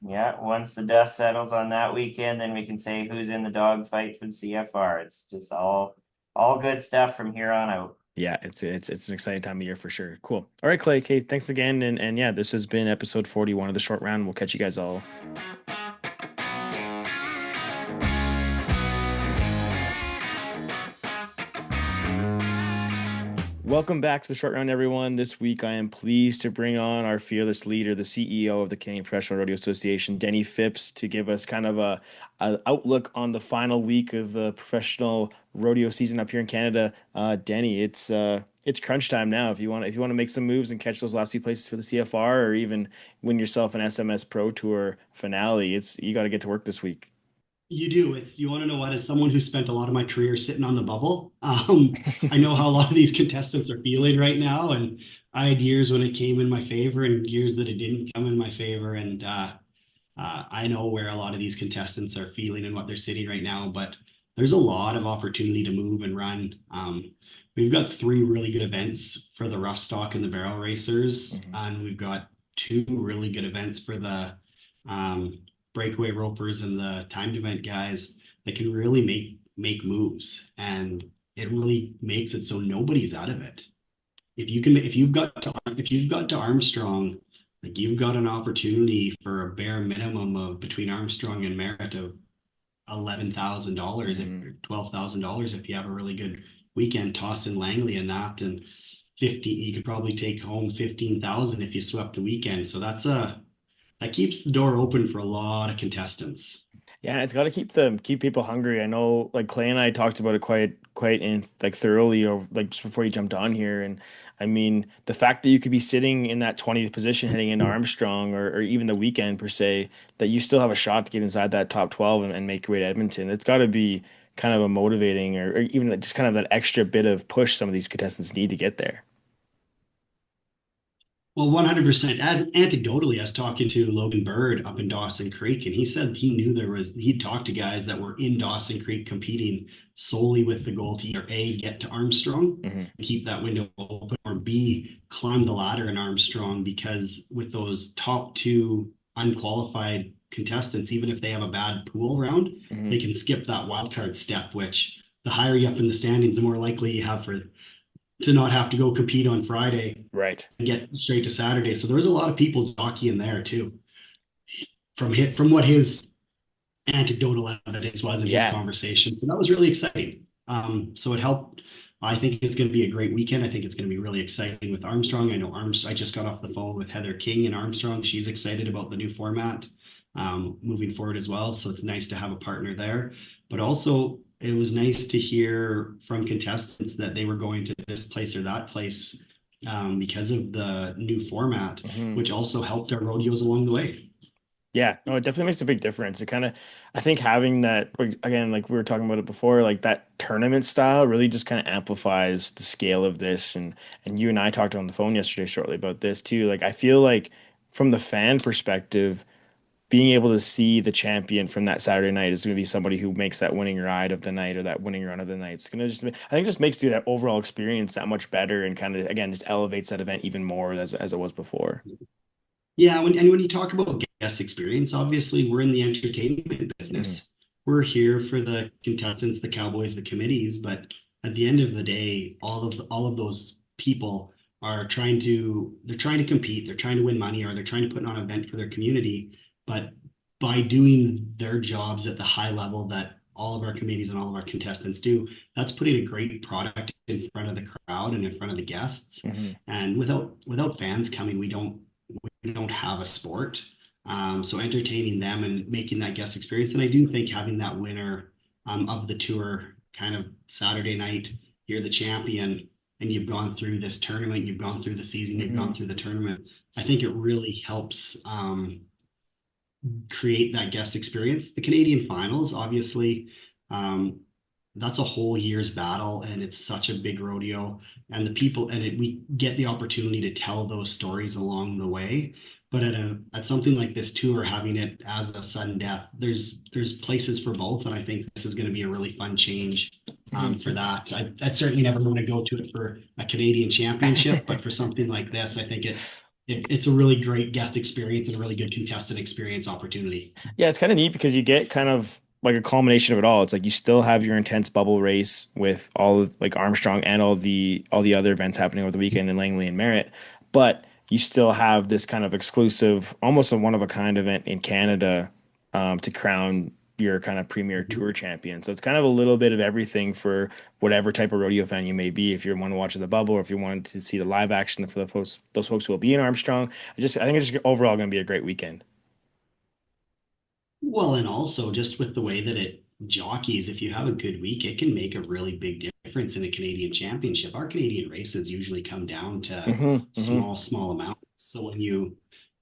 [SPEAKER 2] Yeah. Once the dust settles on that weekend, then we can say who's in the dog fight for the CFR. It's just all good stuff from here on out.
[SPEAKER 1] Yeah, it's an exciting time of year for sure. Cool. All right, Clay. Okay, thanks again, and yeah, this has been episode 41 of the short round. We'll catch you guys all. Welcome back to the short round, everyone. This week, I am pleased to bring on our fearless leader, the CEO of the Canadian Professional Rodeo Association, Denny Phipps, to give us kind of a outlook on the final week of the professional rodeo season up here in Canada. Denny, it's crunch time now. If you want to make some moves and catch those last few places for the CFR, or even win yourself an SMS Pro Tour finale, it's you got to get to work this week.
[SPEAKER 3] You do. It's you want to know what, as someone who spent a lot of my career sitting on the bubble, I know how a lot of these contestants are feeling right now. And I had years when it came in my favor and years that it didn't come in my favor. And I know where a lot of these contestants are feeling and what they're sitting right now, but there's a lot of opportunity to move and run. We've got three really good events for the rough stock and the barrel racers,
[SPEAKER 1] Mhm.
[SPEAKER 3] and we've got two really good events for the breakaway ropers and the timed event guys that can really make moves, and it really makes it so nobody's out of it. If you've got to Armstrong, like you've got an opportunity for a bare minimum of between Armstrong and Merritt of $11,000, if
[SPEAKER 1] Mhm.
[SPEAKER 3] $12,000 if you have a really good weekend. Toss in Langley and that, and 15. You could probably take home 15,000 if you swept the weekend. So that keeps the door open for a lot of contestants.
[SPEAKER 1] Yeah, it's got to keep people hungry. I know, like Clay and I talked about it quite in like thoroughly, or like just before you jumped on here. And I mean, the fact that you could be sitting in that 20th position heading into Armstrong, or even the weekend per se, that you still have a shot to get inside that top 12 and make your way to Edmonton. It's got to be kind of a motivating, or even just kind of that extra bit of push some of these contestants need to get there.
[SPEAKER 3] Well, 100%. Anecdotally, I was talking to Logan Bird up in Dawson Creek, and he said he knew he'd talked to guys that were in Dawson Creek competing solely with the goal to either A, get to Armstrong
[SPEAKER 1] Hmm.
[SPEAKER 3] and keep that window open, or B, climb the ladder in Armstrong, because with those top two unqualified contestants, even if they have a bad pool round, they
[SPEAKER 1] Hmm.
[SPEAKER 3] can skip that wild card step, which the higher you up in the standings, the more likely you have for to not have to go compete on Friday
[SPEAKER 1] Right.
[SPEAKER 3] and get straight to Saturday. So there was a lot of people jockeying there too, from what his anecdotal evidence was in his
[SPEAKER 1] Yeah.
[SPEAKER 3] conversation. So that was really exciting. So it helped. I think it's going to be a great weekend. I think it's going to be really exciting with Armstrong. I know Armstrong. I just got off the phone with Heather King in Armstrong. She's excited about the new format moving forward as well. So it's nice to have a partner there. But also, it was nice to hear from contestants that they were going to this place or that place because of the new format,
[SPEAKER 1] Hmm.
[SPEAKER 3] which also helped our rodeos along the way.
[SPEAKER 1] Yeah, no, it definitely makes a big difference. It kind of, I think having that, like, again, like we were talking about it before, like that tournament style really just kind of amplifies the scale of this. And you and I talked on the phone yesterday shortly about this too. Like I feel like from the fan perspective, being able to see the champion from that Saturday night is going to be somebody who makes that winning ride of the night or that winning run of the night. It's going to just, I think, it just makes that overall experience that much better and kind of again just elevates that event even more as it was before.
[SPEAKER 3] Yeah, when you talk about guest experience, obviously we're in the entertainment
[SPEAKER 1] Hmm.
[SPEAKER 3] business. We're here for the contestants, the cowboys, the committees, but at the end of the day, all of those people are they're trying to compete, they're trying to win money, or they're trying to put on an event for their community. But by doing their jobs at the high level that all of our committees and all of our contestants do, that's putting a great product in front of the crowd and in front of the guests.
[SPEAKER 1] Hmm.
[SPEAKER 3] And without fans coming, we don't have a sport. So entertaining them and making that guest experience. And I do think having that winner of the tour kind of Saturday night, you're the champion and you've gone through this tournament, you've gone through the season, you've gone
[SPEAKER 1] Hmm.
[SPEAKER 3] through the tournament. I think it really helps create that guest experience. The Canadian finals, obviously, um, that's a whole year's battle, and it's such a big rodeo. And we get the opportunity to tell those stories along the way. But at something like this tour, having it as a sudden death, there's places for both, and I think this is going to be a really fun change
[SPEAKER 1] Hmm.
[SPEAKER 3] for that. I'd certainly never want to go to it for a Canadian championship, but for something like this, I think it's a really great guest experience and a really good contestant experience opportunity.
[SPEAKER 1] Yeah, it's kind of neat because you get kind of like a culmination of it all. It's like you still have your intense bubble race with all of like Armstrong and all the other events happening over the weekend in Langley and Merritt, but you still have this kind of exclusive, almost a one of a kind event in Canada to crown your kind of premier tour champion. So it's kind of a little bit of everything for whatever type of rodeo fan you may be. If you want to watch the bubble, or if you want to see the live action for those folks who will be in Armstrong, I think it's just overall going to be a great weekend.
[SPEAKER 3] Well, and also just with the way that it jockeys, if you have a good week, it can make a really big difference in a Canadian championship. Our Canadian races usually come down to
[SPEAKER 1] Hmm. Hmm.
[SPEAKER 3] small amounts. So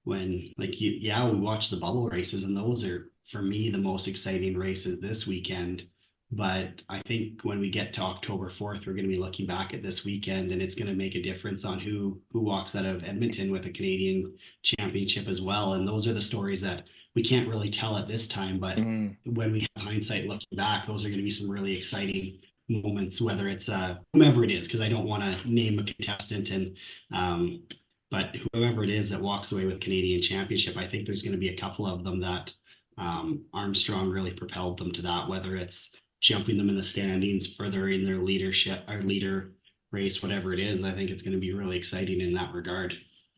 [SPEAKER 3] when like yeah, we watch the bubble races and those are for me, the most exciting races this weekend. But I think when we get to October 4th, we're going to be looking back at this weekend, and it's going to make a difference on who walks out of Edmonton with a Canadian championship as well. And those are the stories that we can't really tell at this time, but
[SPEAKER 1] Mhm.
[SPEAKER 3] when we have hindsight looking back, those are going to be some really exciting moments, whether it's whomever it is, because I don't want to name a contestant, and um, but whoever it is that walks away with Canadian championship, I think there's going to be a couple of them that Armstrong really propelled them to that, whether it's jumping them in the standings, furthering their leadership or leader race, whatever it is. I think it's going to be really exciting in that regard.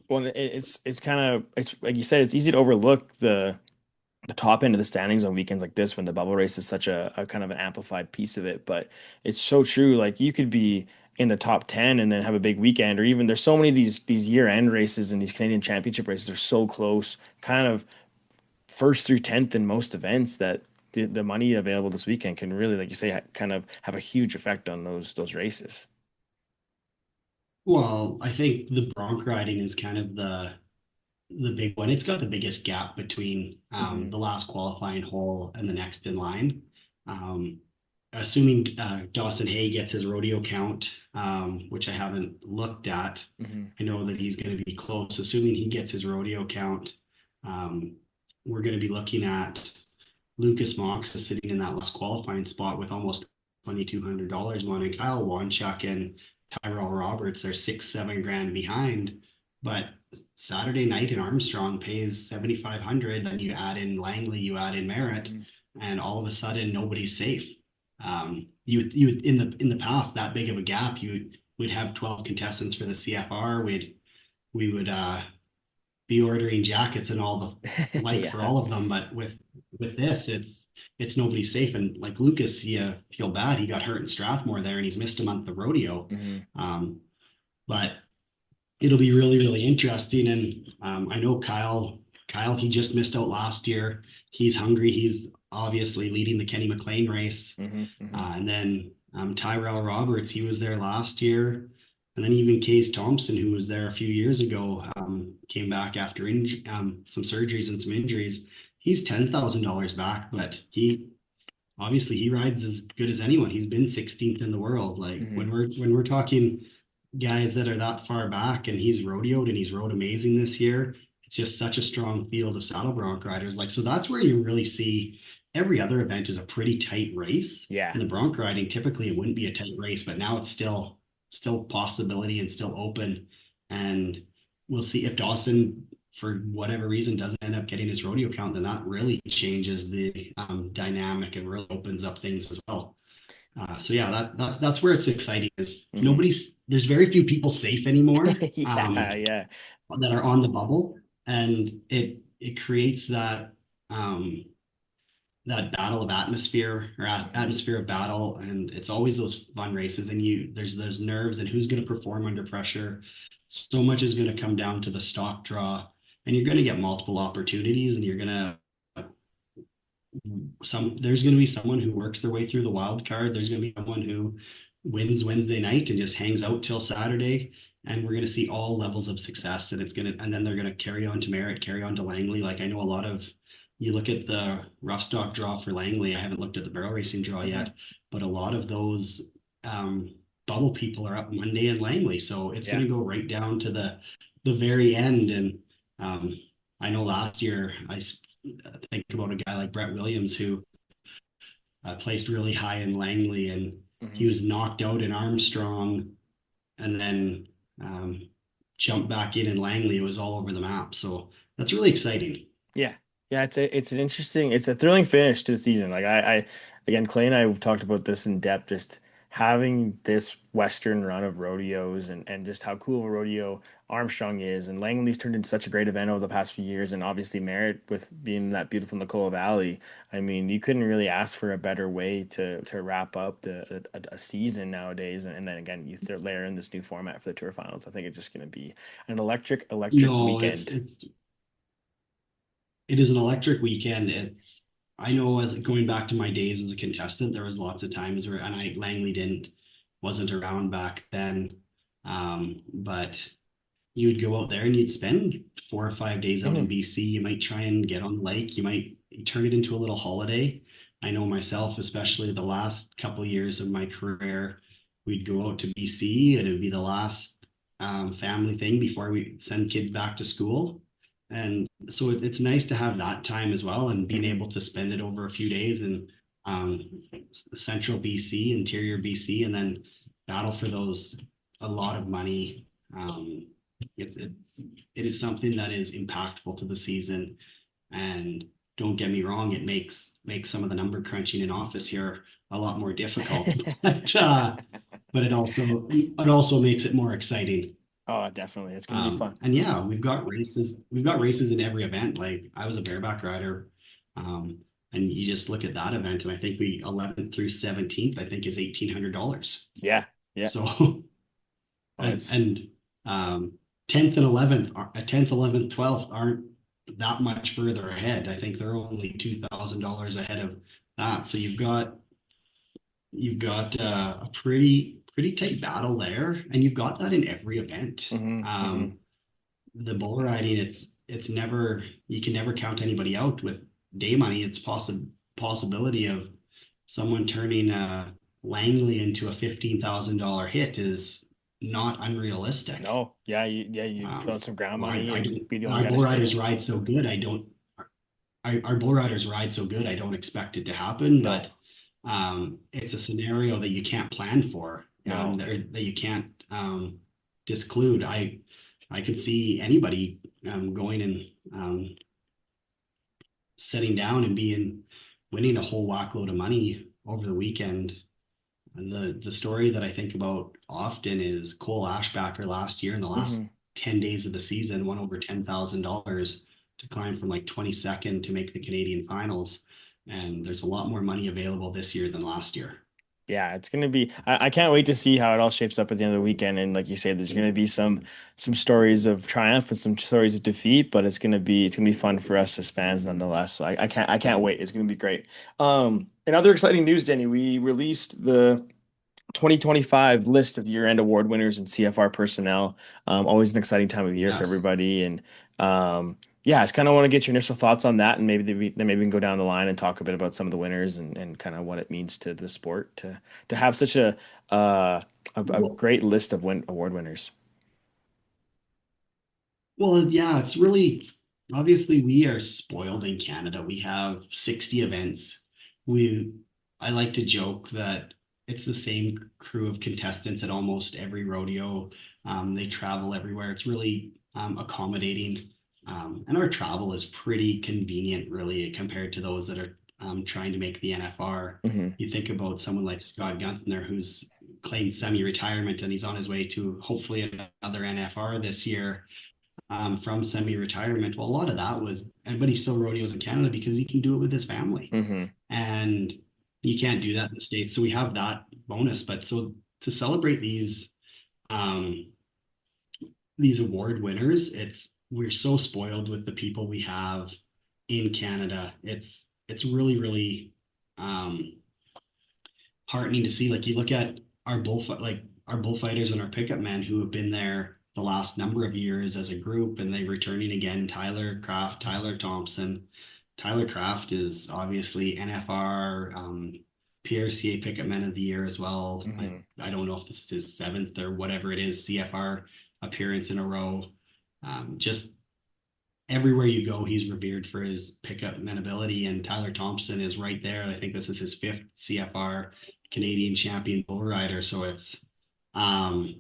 [SPEAKER 1] Well, it's kind of it's like you said, it's easy to overlook the top end of the standings on weekends like this when the bubble race is such a kind of an amplified piece of it. But it's so true. Like you could be in the top 10 and then have a big weekend, or even there's so many of these year-end races and these Canadian championship races are so close, kind of first through 10th in most events that the money available this weekend can really, like you say, kind of have a huge effect on those races.
[SPEAKER 3] Well, I think the bronc riding is kind of the big one. It's got the biggest gap between
[SPEAKER 1] Hmm.
[SPEAKER 3] the last qualifying hole and the next in line. Um, Assuming Dawson Hay gets his rodeo count, which I haven't looked at,
[SPEAKER 1] Hmm.
[SPEAKER 3] I know that he's going to be close. Assuming he gets his rodeo count, um, we're going to be looking at Lucas Mox is sitting in that last qualifying spot with almost $2,200 won, and Kyle Wanchuk and Tyrell Roberts are 6, 7 grand behind. But Saturday night in Armstrong pays 7,500. Then you add in Langley, you add in Merritt,
[SPEAKER 1] Hmm.
[SPEAKER 3] and all of a sudden nobody's safe. You in the past that big of a gap, you would have 12 contestants for the CFR. We would be ordering jackets and all the like for
[SPEAKER 1] Yeah.
[SPEAKER 3] all of them. But with this, it's nobody safe. And like Lucas, you feel bad. He got hurt in Strathmore there, and he's missed a month of rodeo.
[SPEAKER 1] Hmm.
[SPEAKER 3] Um, but it'll be really really interesting. And I know Kyle, he just missed out last year. He's hungry. He's obviously leading the Kenny McLean race.
[SPEAKER 1] Hmm. Hmm.
[SPEAKER 3] And then Tyrell Roberts, he was there last year. And then even Case Thompson, who was there a few years ago, came back after some surgeries and some injuries. He's $10,000 back, but he rides as good as anyone. He's been 16th in the world. Like
[SPEAKER 1] Hmm.
[SPEAKER 3] when we're talking guys that are that far back, and he's rodeoed and he's rode amazing this year. It's just such a strong field of saddle bronc riders. Like, so that's where you really see every other event is a pretty tight race.
[SPEAKER 1] Yeah.
[SPEAKER 3] In the bronc riding, typically it wouldn't be a tight race, but now it's still possibility and still open. And we'll see if Dawson, for whatever reason, doesn't end up getting his rodeo count, then that really changes the dynamic and really opens up things as well. So yeah, that's where it's exciting is
[SPEAKER 1] Hmm.
[SPEAKER 3] there's very few people safe anymore
[SPEAKER 1] Yeah. Yeah.
[SPEAKER 3] that are on the bubble, and it creates um, that battle of atmosphere or
[SPEAKER 1] Hmm.
[SPEAKER 3] atmosphere of battle, and it's always those fun races, and there's those nerves and who's going to perform under pressure. So much is going to come down to the stock draw, and you're going to get multiple opportunities, and you're going to there's going to be someone who works their way through the wild card. There's going to be someone who wins Wednesday night and just hangs out till Saturday. And we're going to see all levels of success. And and then they're going to carry on to Merritt, carry on to Langley. Like I know a lot of, you look at the rough stock draw for Langley. I haven't looked at the barrel racing draw
[SPEAKER 1] Hmm.
[SPEAKER 3] yet, but a lot of those um, bubble people are up Monday in Langley. So it's going
[SPEAKER 1] Yeah.
[SPEAKER 3] to go right down to the very end. And um, I know last year think about a guy like Brett Williams who placed really high in Langley, and he
[SPEAKER 1] Hmm.
[SPEAKER 3] was knocked out in Armstrong, and then um, jumped back in Langley. It was all over the map. So that's really exciting.
[SPEAKER 1] Yeah. Yeah, it's an interesting, it's a thrilling finish to the season. Like I again, Clay and I talked about this in depth, just having this Western run of rodeos and just how cool of a rodeo Armstrong is. And Langley's turned into such a great event over the past few years, and obviously Merritt with being that beautiful Nicola Valley. I mean, you couldn't really ask for a better way to wrap up a season nowadays. And then again, layer in this new format for the tour finals. I think it's just going to be an electric
[SPEAKER 3] No,
[SPEAKER 1] weekend.
[SPEAKER 3] it is an electric weekend. I know as going back to my days as a contestant, there was lots of times where, and I Langley didn't wasn't around back then, but you'd go out there and you'd spend 4 or 5 days out in
[SPEAKER 1] Hmm.
[SPEAKER 3] BC. You might try and get on the lake. You might you turn it into a little holiday. I know myself, especially the last couple of years of my career, we'd go out to BC and it would be the last family thing before we send kids back to school. And so it's nice to have that time as well and being
[SPEAKER 1] Mhm.
[SPEAKER 3] able to spend it over a few days in um, central BC, interior BC, and then battle for those a lot of money. It is something that is impactful to the season, and don't get me wrong, it makes some of the number crunching in office here a lot more difficult, but it also makes it more exciting.
[SPEAKER 1] Oh, definitely. It's gonna be fun.
[SPEAKER 3] And yeah, we've got races in every event. Like I was a bareback rider, um, and you just look at that event, and I think we 11th through 17th, I think is $1,800.
[SPEAKER 1] Yeah. Yeah.
[SPEAKER 3] So
[SPEAKER 1] Oh, it's
[SPEAKER 3] and 10th and 11th, 10th, 11th, 12th aren't that much further ahead. I think they're only $2,000 ahead of that. So you've got a pretty tight battle there, and you've got that in every event.
[SPEAKER 1] hmm.
[SPEAKER 3] The bull riding, it's never you can never count anybody out with day money. It's possibility of someone turning Langley into a $15,000 hit is not unrealistic.
[SPEAKER 1] No, yeah, you throw out some ground
[SPEAKER 3] Well,
[SPEAKER 1] money
[SPEAKER 3] I
[SPEAKER 1] and
[SPEAKER 3] don't.
[SPEAKER 1] be the only
[SPEAKER 3] Our
[SPEAKER 1] guy to
[SPEAKER 3] bull riders
[SPEAKER 1] stay.
[SPEAKER 3] ride so good. I don't. Our bull riders ride so good. I don't expect it to happen, but
[SPEAKER 1] No,
[SPEAKER 3] it's a scenario that you can't plan for,
[SPEAKER 1] no.
[SPEAKER 3] that you can't disclude. I could see anybody going and sitting down and winning a whole whackload of money over the weekend. And the story that I think about often is Cole Ashbacker last year in the last
[SPEAKER 1] Hmm.
[SPEAKER 3] 10 days of the season won over $10,000 to climb from like 22nd to make the Canadian finals. And there's a lot more money available this year than last year.
[SPEAKER 1] Yeah, it's gonna be. I can't wait to see how it all shapes up at the end of the weekend. And like you say, there's gonna be some stories of triumph and some stories of defeat, but it's gonna be fun for us as fans nonetheless. So I can't wait. It's gonna be great. In other exciting news, Denny, we released the 2025 list of year-end award winners and CFR personnel. Always an exciting time of year for
[SPEAKER 3] Yes.
[SPEAKER 1] everybody. And yeah, I just kind of want to get your initial thoughts on that, and maybe we can go down the line and talk a bit about some of the winners and kind of what it means to the sport to have such uh, a
[SPEAKER 3] Well,
[SPEAKER 1] great list of award winners.
[SPEAKER 3] well, yeah, it's really obviously we are spoiled in Canada. We have 60 events. We I like to joke that it's the same crew of contestants at almost every rodeo. They travel everywhere. It's really accommodating. And our travel is pretty convenient, really, compared to those that are trying to make the NFR.
[SPEAKER 1] Hmm.
[SPEAKER 3] You think about someone like Scott Gunther, who's claimed semi-retirement and he's on his way to hopefully another NFR this year from semi-retirement. Well, a lot of that was, but he still rodeos in Canada because he can do it with his family,
[SPEAKER 1] Hmm.
[SPEAKER 3] and you can't do that in the States. So we have that bonus. But so to celebrate um, these award winners, we're so spoiled with the people we have in Canada. It's really um, heartening to see. Like you look at our bullfighters and our pickup men who have been there the last number of years as a group, and they returning again. Tyler Kraft, Tyler Thompson. Tyler Kraft is obviously NFR, PRCA Pickup Men of the Year as well.
[SPEAKER 1] Hmm.
[SPEAKER 3] I don't know if this is his seventh or whatever it is CFR appearance in a row. Just everywhere you go, he's revered for his pickup men ability. And Tyler Thompson is right there. I think this is his fifth CFR Canadian champion bull rider. So it's um,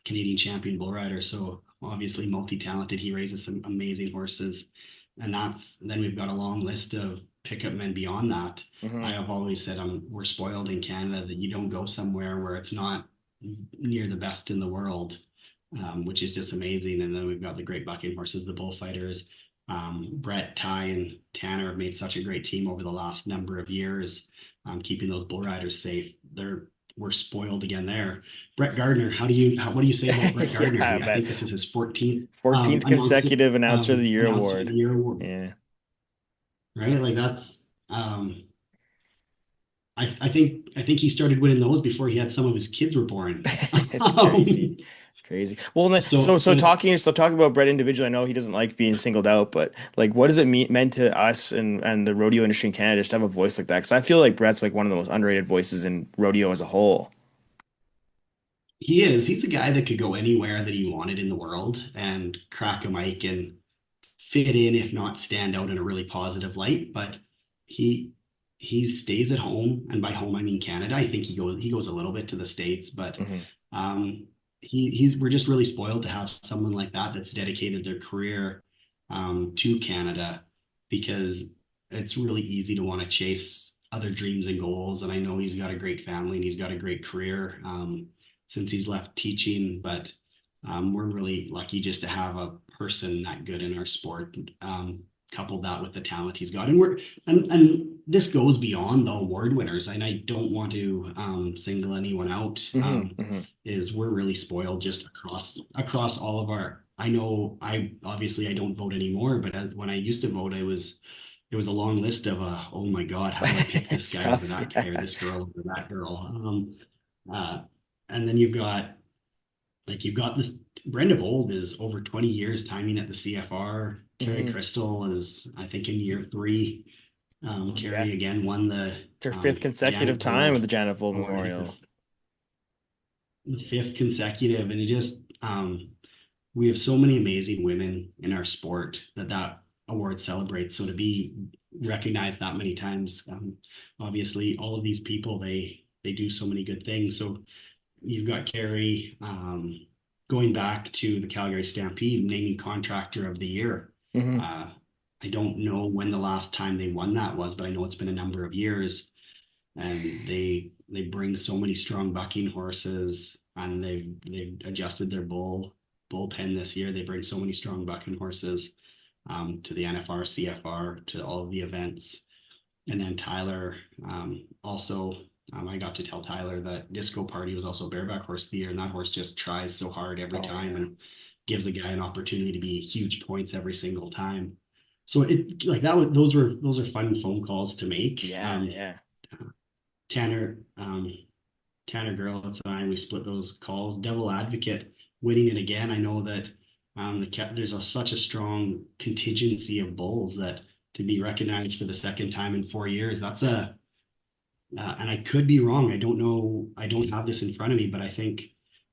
[SPEAKER 3] Canadian champion bull rider. So obviously multi-talented. He raises some amazing horses. And then we've got a long list of pickup men beyond that. I
[SPEAKER 1] Hmm.
[SPEAKER 3] have always said we're spoiled in Canada that you don't go somewhere where it's not near the best in the world, which is just amazing. And then we've got the great bucking horses, the bullfighters. Brett, Ty, and Tanner have made such a great team over the last number of years, keeping those bull riders safe. We're spoiled again there. Brett Gardner, what do you say about Brett Gardner?
[SPEAKER 1] Yeah,
[SPEAKER 3] I
[SPEAKER 1] man.
[SPEAKER 3] think this is his 14th
[SPEAKER 1] 14th consecutive announcer of the year
[SPEAKER 3] announcer of the
[SPEAKER 1] award.
[SPEAKER 3] year award,
[SPEAKER 1] Yeah,
[SPEAKER 3] right? Like that's I think he started winning those before he had some of his kids were born.
[SPEAKER 1] it's crazy. Crazy. Well,
[SPEAKER 3] So, but it's
[SPEAKER 1] talking about Brett individually, I know he doesn't like being singled out, but like, what does it mean to us and the rodeo industry in Canada just to have a voice like that? Because I feel like Brett's like one of the most underrated voices in rodeo as a whole.
[SPEAKER 3] he is. He's a guy that could go anywhere that he wanted in the world and crack a mic and fit in, if not stand out in a really positive light. But he he stays at home, and by home I mean Canada. I think he goes a little bit to the States, but
[SPEAKER 1] Hmm.
[SPEAKER 3] um, he's we're just really spoiled to have someone like that that's dedicated their career to Canada because it's really easy to want to chase other dreams and goals. And I know he's got a great family and he's got a great career since he's left teaching, but we're really lucky just to have a person that good in our sport. Coupled that with the talent he's got, and this goes beyond the award winners. And I don't want to single anyone out.
[SPEAKER 1] Hmm. Hmm.
[SPEAKER 3] Is we're really spoiled just across all of our. I know I obviously I don't vote anymore, but when I used to vote, it was a long list of oh my God, how do I pick this
[SPEAKER 1] It's
[SPEAKER 3] guy over
[SPEAKER 1] tough.
[SPEAKER 3] that guy or
[SPEAKER 1] Yeah.
[SPEAKER 3] this girl over that girl? Uh, and then you've got this. Brenda Bold is over 20 years timing at the CFR. Carrie
[SPEAKER 1] Hmm.
[SPEAKER 3] Crystal is, I think, in year three.
[SPEAKER 1] Yeah.
[SPEAKER 3] Carrie again won
[SPEAKER 1] It's her fifth consecutive
[SPEAKER 3] Janet
[SPEAKER 1] time with
[SPEAKER 3] Vold
[SPEAKER 1] the Janet Vold
[SPEAKER 3] Award, I think
[SPEAKER 1] Memorial.
[SPEAKER 3] the fifth consecutive, and it just we have so many amazing women in our sport that award celebrates. So to be recognized that many times, obviously all of these people they do so many good things. So you've got Carrie going back to the Calgary Stampede, naming Contractor of the Year.
[SPEAKER 1] Hmm.
[SPEAKER 3] Uh, I don't know when the last time they won that was, but I know it's been a number of years. And they bring so many strong bucking horses, and they've adjusted their bullpen this year. They bring so many strong bucking horses to the NFR, CFR, to all of the events. And then Tyler also, I got to tell Tyler that Disco Party was also Bareback Horse of the Year, and that horse just tries so hard every
[SPEAKER 1] Oh
[SPEAKER 3] time
[SPEAKER 1] yeah.
[SPEAKER 3] and gives the guy an opportunity to be huge points every single time. So it like that was those are fun phone calls to make.
[SPEAKER 1] Yeah. Yeah.
[SPEAKER 3] Tanner Tanner Gurlitz and I we split those calls. Devil Advocate winning it again. I know that there's such a strong contingency of bulls that to be recognized for the second time in 4 years, that's a and I could be wrong. I don't know. I don't have this in front of me, but I think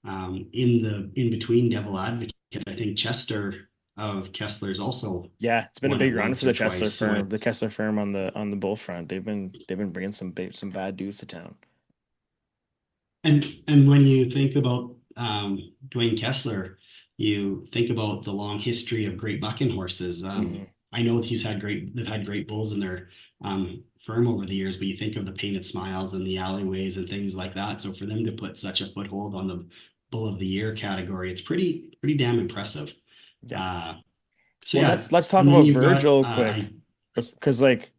[SPEAKER 3] in between Devil Advocate, I think Chester of Kessler's also
[SPEAKER 1] Yeah, it's been a
[SPEAKER 3] won
[SPEAKER 1] big
[SPEAKER 3] it
[SPEAKER 1] run
[SPEAKER 3] once
[SPEAKER 1] for
[SPEAKER 3] or
[SPEAKER 1] the Kessler
[SPEAKER 3] twice. So
[SPEAKER 1] firm. The
[SPEAKER 3] it's
[SPEAKER 1] Kessler firm on the bull front. They've been bringing some bad dudes to town.
[SPEAKER 3] and when you think about Dwayne Kessler, you think about the long history of great bucking horses.
[SPEAKER 1] Hmm.
[SPEAKER 3] I know they've had great bulls in their firm over the years, but you think of the Painted Smiles and the alleyways and things like that. So for them to put such a foothold on the Bull of the Year category, it's pretty damn impressive.
[SPEAKER 1] Yeah.
[SPEAKER 3] Uh, so
[SPEAKER 1] Well,
[SPEAKER 3] yeah,
[SPEAKER 1] let's talk
[SPEAKER 3] and then
[SPEAKER 1] about
[SPEAKER 3] you've got
[SPEAKER 1] Virgil quick, because like,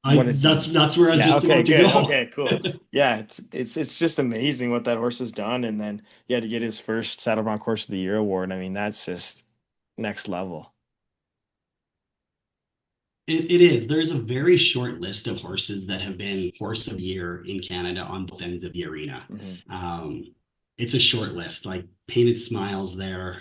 [SPEAKER 1] what is he?
[SPEAKER 3] that's where I was
[SPEAKER 1] Yeah.
[SPEAKER 3] just
[SPEAKER 1] Okay.
[SPEAKER 3] about to
[SPEAKER 1] Good.
[SPEAKER 3] go.
[SPEAKER 1] Okay. Cool. Yeah. It's just amazing what that horse has done, and then yeah, to get his first Saddle Bronc Horse of the Year award. I mean, that's just next level.
[SPEAKER 3] It is. There's a very short list of horses that have been Horse of the Year in Canada on both ends of the arena.
[SPEAKER 1] Hmm.
[SPEAKER 3] Um, it's a short list, like Painted Smiles there.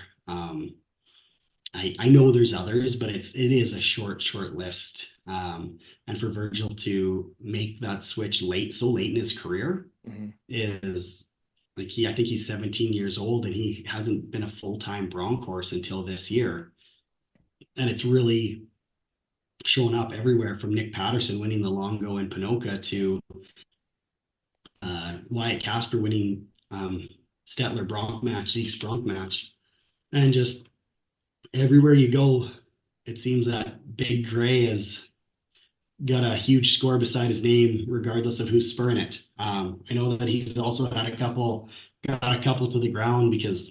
[SPEAKER 3] I know there's others, but it is a short list. And for Virgil to make that switch so late in his career
[SPEAKER 1] Hmm.
[SPEAKER 3] is like I think he's 17 years old and he hasn't been a full-time bronc horse until this year. And it's really showing up everywhere from Nick Patterson winning the Longo in Pinoca to Wyatt Casper winning Stettler Bronc match, Zeke's Bronc match. And just everywhere you go, it seems that Big Gray has got a huge score beside his name, regardless of who's spurring it. I know that he's also got a couple to the ground because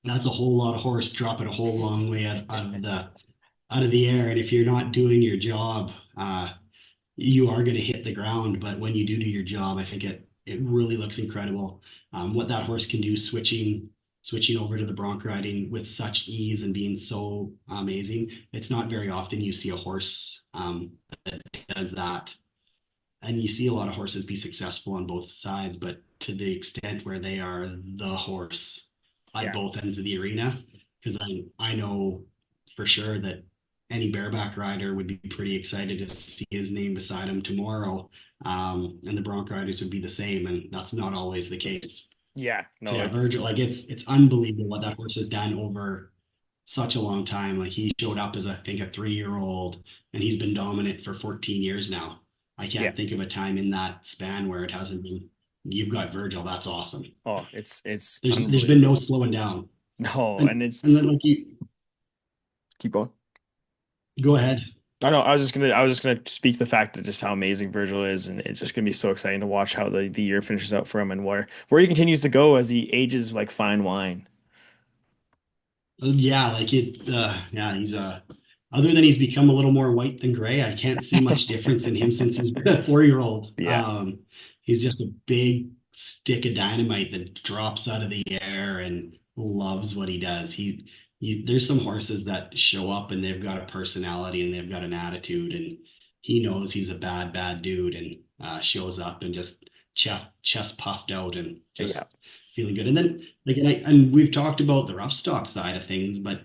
[SPEAKER 3] that's a whole lot of horse dropping a whole long way out of the air. And if you're not doing your job, you are going to hit the ground. But when you do your job, I think it really looks incredible. What that horse can do, switching over to the bronc riding with such ease and being so amazing. It's not very often you see a horse that does that. And you see a lot of horses be successful on both sides, but to the extent where they are the horse, at
[SPEAKER 1] Yeah.
[SPEAKER 3] both ends of the arena, because I know for sure that any bareback rider would be pretty excited to see his name beside him tomorrow. And the bronc riders would be the same, and that's not always the case.
[SPEAKER 1] Yeah.
[SPEAKER 3] So
[SPEAKER 1] No,
[SPEAKER 3] yeah,
[SPEAKER 1] it's
[SPEAKER 3] Virgil, like it's unbelievable what that horse has done over such a long time. Like he showed up as I think a 3-year old, and he's been dominant for 14 years now. I
[SPEAKER 1] yeah.
[SPEAKER 3] can't think of a time in that span where it hasn't been. You've got Virgil. That's awesome.
[SPEAKER 1] Oh, it's
[SPEAKER 3] There's been no
[SPEAKER 1] unbelievable.
[SPEAKER 3] slowing down.
[SPEAKER 1] No, and
[SPEAKER 3] And
[SPEAKER 1] it's
[SPEAKER 3] and then like you
[SPEAKER 1] keep going.
[SPEAKER 3] go ahead.
[SPEAKER 1] I know. I was just gonna speak the fact that just how amazing Virgil is, and it's just gonna be so exciting to watch how the year finishes out for him and where he continues to go as he ages like fine wine.
[SPEAKER 3] Yeah, like it. Yeah, he's other than he's become a little more white than gray. I can't see much difference in him since he's been a 4-year-old.
[SPEAKER 1] Yeah.
[SPEAKER 3] He's just a big stick of dynamite that drops out of the air and loves what he does. There's some horses that show up and they've got a personality and they've got an attitude, and he knows he's a bad dude and shows up and just chest puffed out and
[SPEAKER 1] Yeah.
[SPEAKER 3] just feeling good. And then like and we've talked about the rough stock side of things, but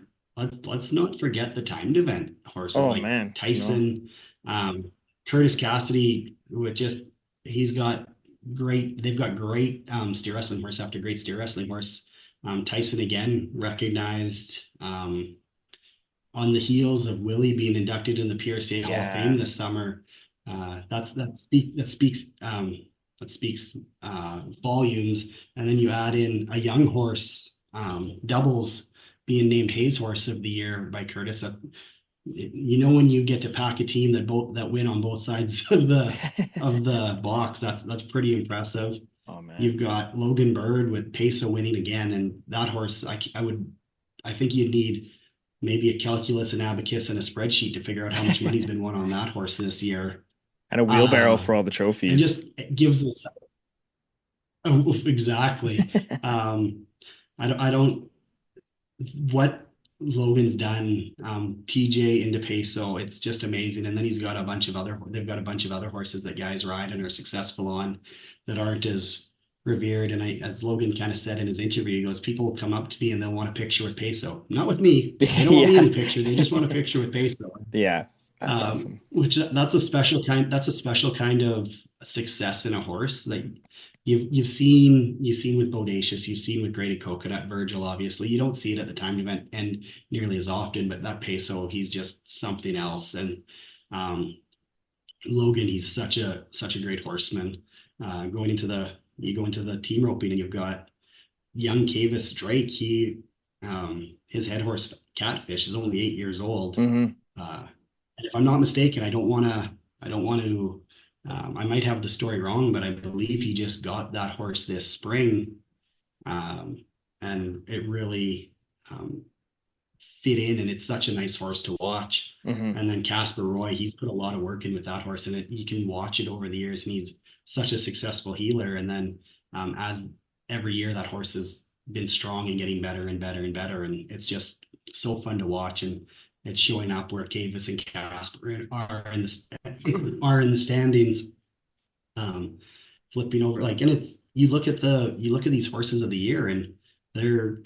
[SPEAKER 3] let's not forget the timed event horses
[SPEAKER 1] Oh
[SPEAKER 3] like
[SPEAKER 1] man. No.
[SPEAKER 3] Tyson, Curtis Cassidy, with just they've got great steer wrestling horse after great steer wrestling horse. Tyson again recognized on the heels of Willie being inducted in the PRCA Hall of
[SPEAKER 1] Yeah.
[SPEAKER 3] Fame this summer. That speaks volumes. And then you add in a young horse, doubles being named Hayes Horse of the Year by Curtis. When you get to pack a team that win on both sides of the box, that's pretty impressive.
[SPEAKER 1] Oh man.
[SPEAKER 3] You've got Logan Bird with Peso winning again, and that horse, I think you'd need maybe a calculus, an abacus, and a spreadsheet to figure out how much money's been won on that horse this year.
[SPEAKER 1] And a wheelbarrow
[SPEAKER 3] Uh,
[SPEAKER 1] for all the
[SPEAKER 3] and
[SPEAKER 1] trophies.
[SPEAKER 3] just it gives us exactly. Um, I don't what Logan's done, TJ into Peso, it's just amazing. And then they've got a bunch of other horses that guys ride and are successful on that aren't as revered. And as Logan kind of said in his interview, he goes, people come up to me and they'll want a picture with Peso. Not with me. They don't want me in
[SPEAKER 1] Yeah.
[SPEAKER 3] the picture. They just want a picture with Peso.
[SPEAKER 1] Yeah. That's awesome.
[SPEAKER 3] Which that's a special kind of success in a horse. Like you've seen with Bodacious, you've seen with Graded Coconut, Virgil, obviously. You don't see it at the time event and nearly as often, but that Peso, he's just something else. And um, Logan, he's such a great horseman. You go into the team roping and you've got young Cavis Drake. His head horse Catfish is only 8 years old.
[SPEAKER 1] Hmm.
[SPEAKER 3] And if I'm not mistaken, I don't want to, I might have the story wrong, but I believe he just got that horse this spring. Um, and it really fit in, and it's such a nice horse to watch.
[SPEAKER 1] Hmm.
[SPEAKER 3] And then Casper Roy, he's put a lot of work in with that horse, and you can watch it over the years, and he's such a successful healer. And then as every year, that horse has been strong and getting better and better and better, and it's just so fun to watch. And it's showing up where Cavis and Casper are in the standings, um, flipping over and it's you look at these horses of the year, and they're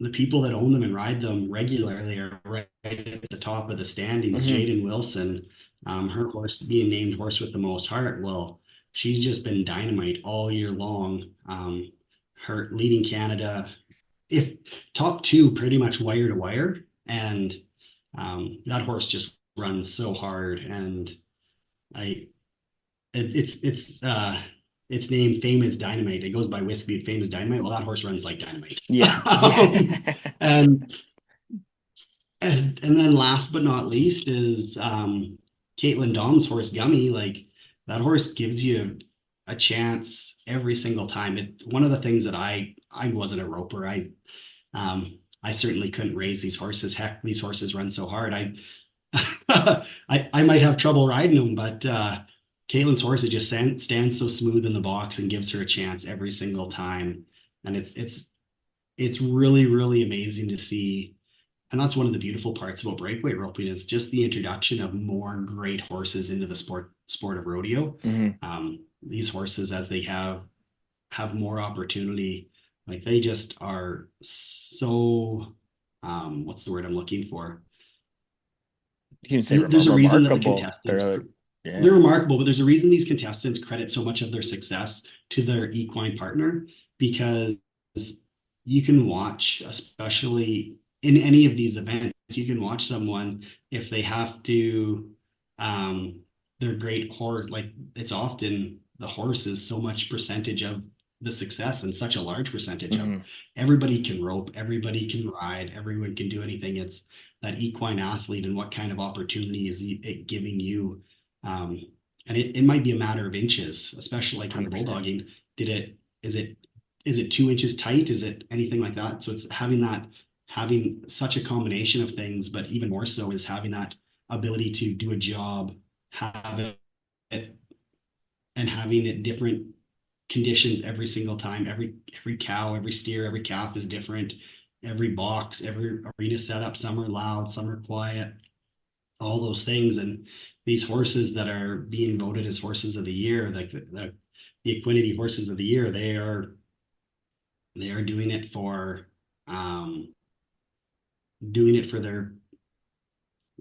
[SPEAKER 3] the people that own them and ride them regularly are right at the top of the standings.
[SPEAKER 1] Hmm.
[SPEAKER 3] Jaden Wilson, her horse being named horse with the most heart. Well, she's just been dynamite all year long. Her leading Canada, if top two, pretty much wire to wire, and that horse just runs so hard. And I, it's named Famous Dynamite. It goes by Whiskey Famous Dynamite. Well, that horse runs like dynamite.
[SPEAKER 1] Yeah.
[SPEAKER 3] um,
[SPEAKER 1] Yeah.
[SPEAKER 3] and and then last but not least is Caitlin Dom's horse Gummy. Like that horse gives you a chance every single time. One of the things that I wasn't a roper. I certainly couldn't raise these horses. Heck, these horses run so hard. I might have trouble riding them, but Caitlin's horse it just stands so smooth in the box and gives her a chance every single time. And it's really amazing to see. And that's one of the beautiful parts about breakaway roping is just the introduction of more great horses into the sport of rodeo.
[SPEAKER 1] Hmm.
[SPEAKER 3] These horses, as they have more opportunity, Like they just are so, what's the word I'm looking for?
[SPEAKER 1] You can say
[SPEAKER 3] There's a reason that the
[SPEAKER 1] remarkable.
[SPEAKER 3] contestants, they're
[SPEAKER 1] Yeah.
[SPEAKER 3] remarkable, but there's a reason these contestants credit so much of their success to their equine partner, because you can watch, especially in any of these events, you can watch someone if they have to, um, their great horse, like it's often the horse is so much percentage of the success and such a large percentage of
[SPEAKER 1] Hmm.
[SPEAKER 3] everybody can rope, everybody can ride, everyone can do anything. It's that equine athlete and what kind of opportunity is it giving you? Um, and it might be a matter of inches, especially like in the
[SPEAKER 1] 100%.
[SPEAKER 3] bulldogging. Did it, is it 2 inches tight? Is it anything like that? So it's having having such a combination of things, but even more so is having that ability to do a job, have it, and having it different conditions every single time. Every cow, every steer, every calf is different. Every box, every arena setup, some are loud, some are quiet, all those things. And these horses that are being voted as horses of the year, like the Equinity horses of the year, they are um, doing it for their